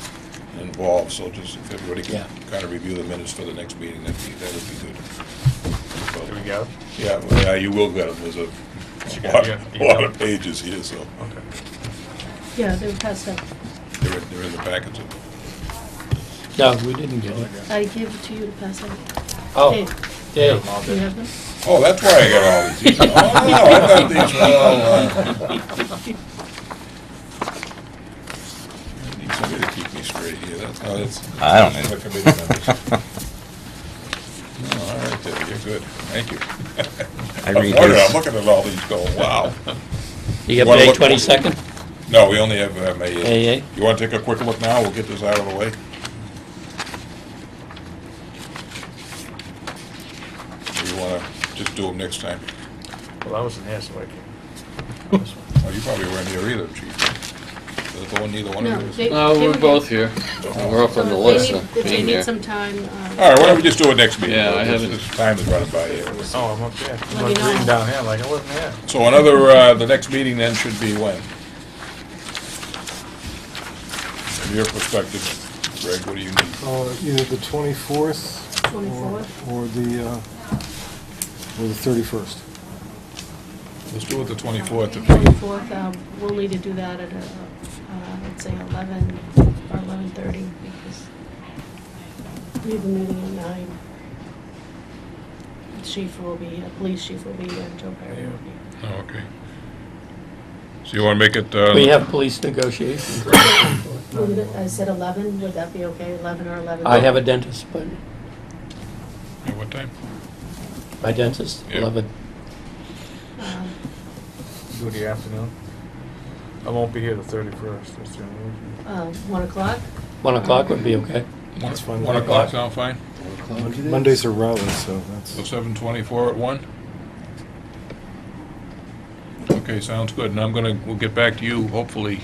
and involved, so just if everybody can kind of review the minutes for the next meeting, that would be good. So, Do we go? yeah, well, yeah, you will get them, there's a lot of pages here, so Yeah, they were passed up. they're in the packets. No, we didn't get it. I gave it to you to pass out. Oh, Dave, Dave. do you have them? Oh, that's why I got all these. Oh, no, I got these all, I need somebody to keep me straight here. That's I don't need the it. committee members. Oh, all right, Debbie, you're good. Thank you. I I'm read wondering, his- I'm looking at all these going, wow. You got Wanna May look- 22nd? No, we only have May 8th. May 8th? You want to take a quick look now? We'll get this out of the way. Or you want to just do them next time? Well, I wasn't here, so I can't. Oh, you probably weren't here either, Chief. Is that the one, neither one No, of you? they- No, they we're were both here. here. We're up on the So list if of they being need here. some time. All right, why don't we just do it next meeting? Yeah, I This- haven't- This time is running by here. Oh, I'm up there. Let I'm me know. reading down here, like I wasn't here. So another, the next meeting then should be when? From your perspective, Greg, what do you need? Either the 24th 24th? or the 31st. Let's do it the 24th. 24th, we'll need to do that at, let's say 11 or 11:30, because we have a meeting at 9. The chief will be, police chief will be here, and Joe Perry will be here. Oh, okay. So you want to make it, We have police negotiations. I said 11, would that be okay, 11 or 11? I have a dentist appointment. at what time? My dentist, Yeah. 11. Um, Do the afternoon. I won't be here the 31st, that's the only reason. 1 o'clock? 1 o'clock would be okay. That's fine. 1 o'clock sound fine? Mondays are rally, so that's. So 7:24 at 1? Okay, sounds good. And we'll get back to you, hopefully.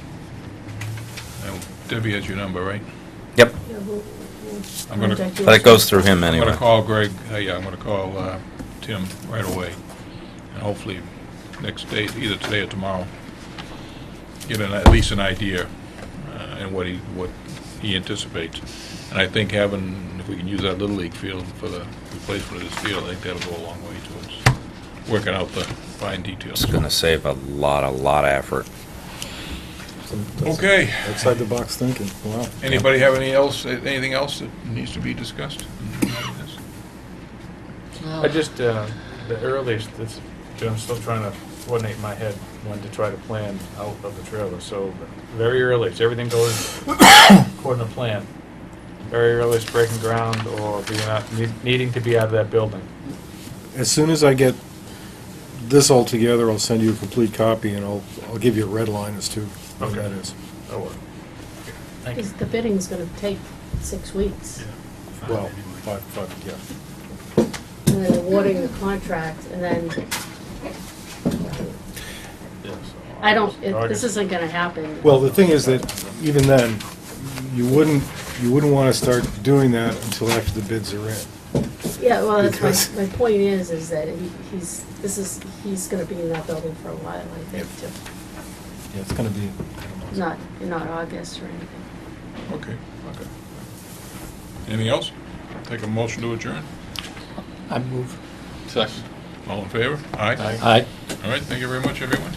Debbie has your number, right? Yep, Yeah, we'll I'm gonna- contact you. but it goes through him I'm anyway. gonna call Greg, I'm gonna call Tim right away. And hopefully, next day, either today or tomorrow, get at least an idea, and what he anticipates. And I think having, if we can use that Little League field for the replacement of this field, I think that'll go a long way towards working out the fine details. It's gonna save a lot of effort. Okay. Outside the box thinking, wow. Anybody have anything else that needs to be discussed? I just, the earliest, I'm still trying to coordinate in my head when to try to plan out of the trailer, so very earliest, everything goes according to plan. Very earliest breaking ground or needing to be out of that building. As soon as I get this all together, I'll send you a complete copy, and I'll give you a red line as to what Okay. that is. That'll work. Thank you. Because the bidding's gonna take 6 weeks. Well, five, yeah. And then awarding the contract, and then, I don't, this August. isn't gonna happen. Well, the thing is that even then, you wouldn't want to start doing that until after the bids are in. Yeah, well, that's Because- my point is that he's gonna be in that building for a while, I think, too. Yeah, it's gonna be. Not August or anything. Okay. Anything else? Take a motion to adjourn. I move. Second. All in favor? Aye. Aye. All right, thank you very much, everyone.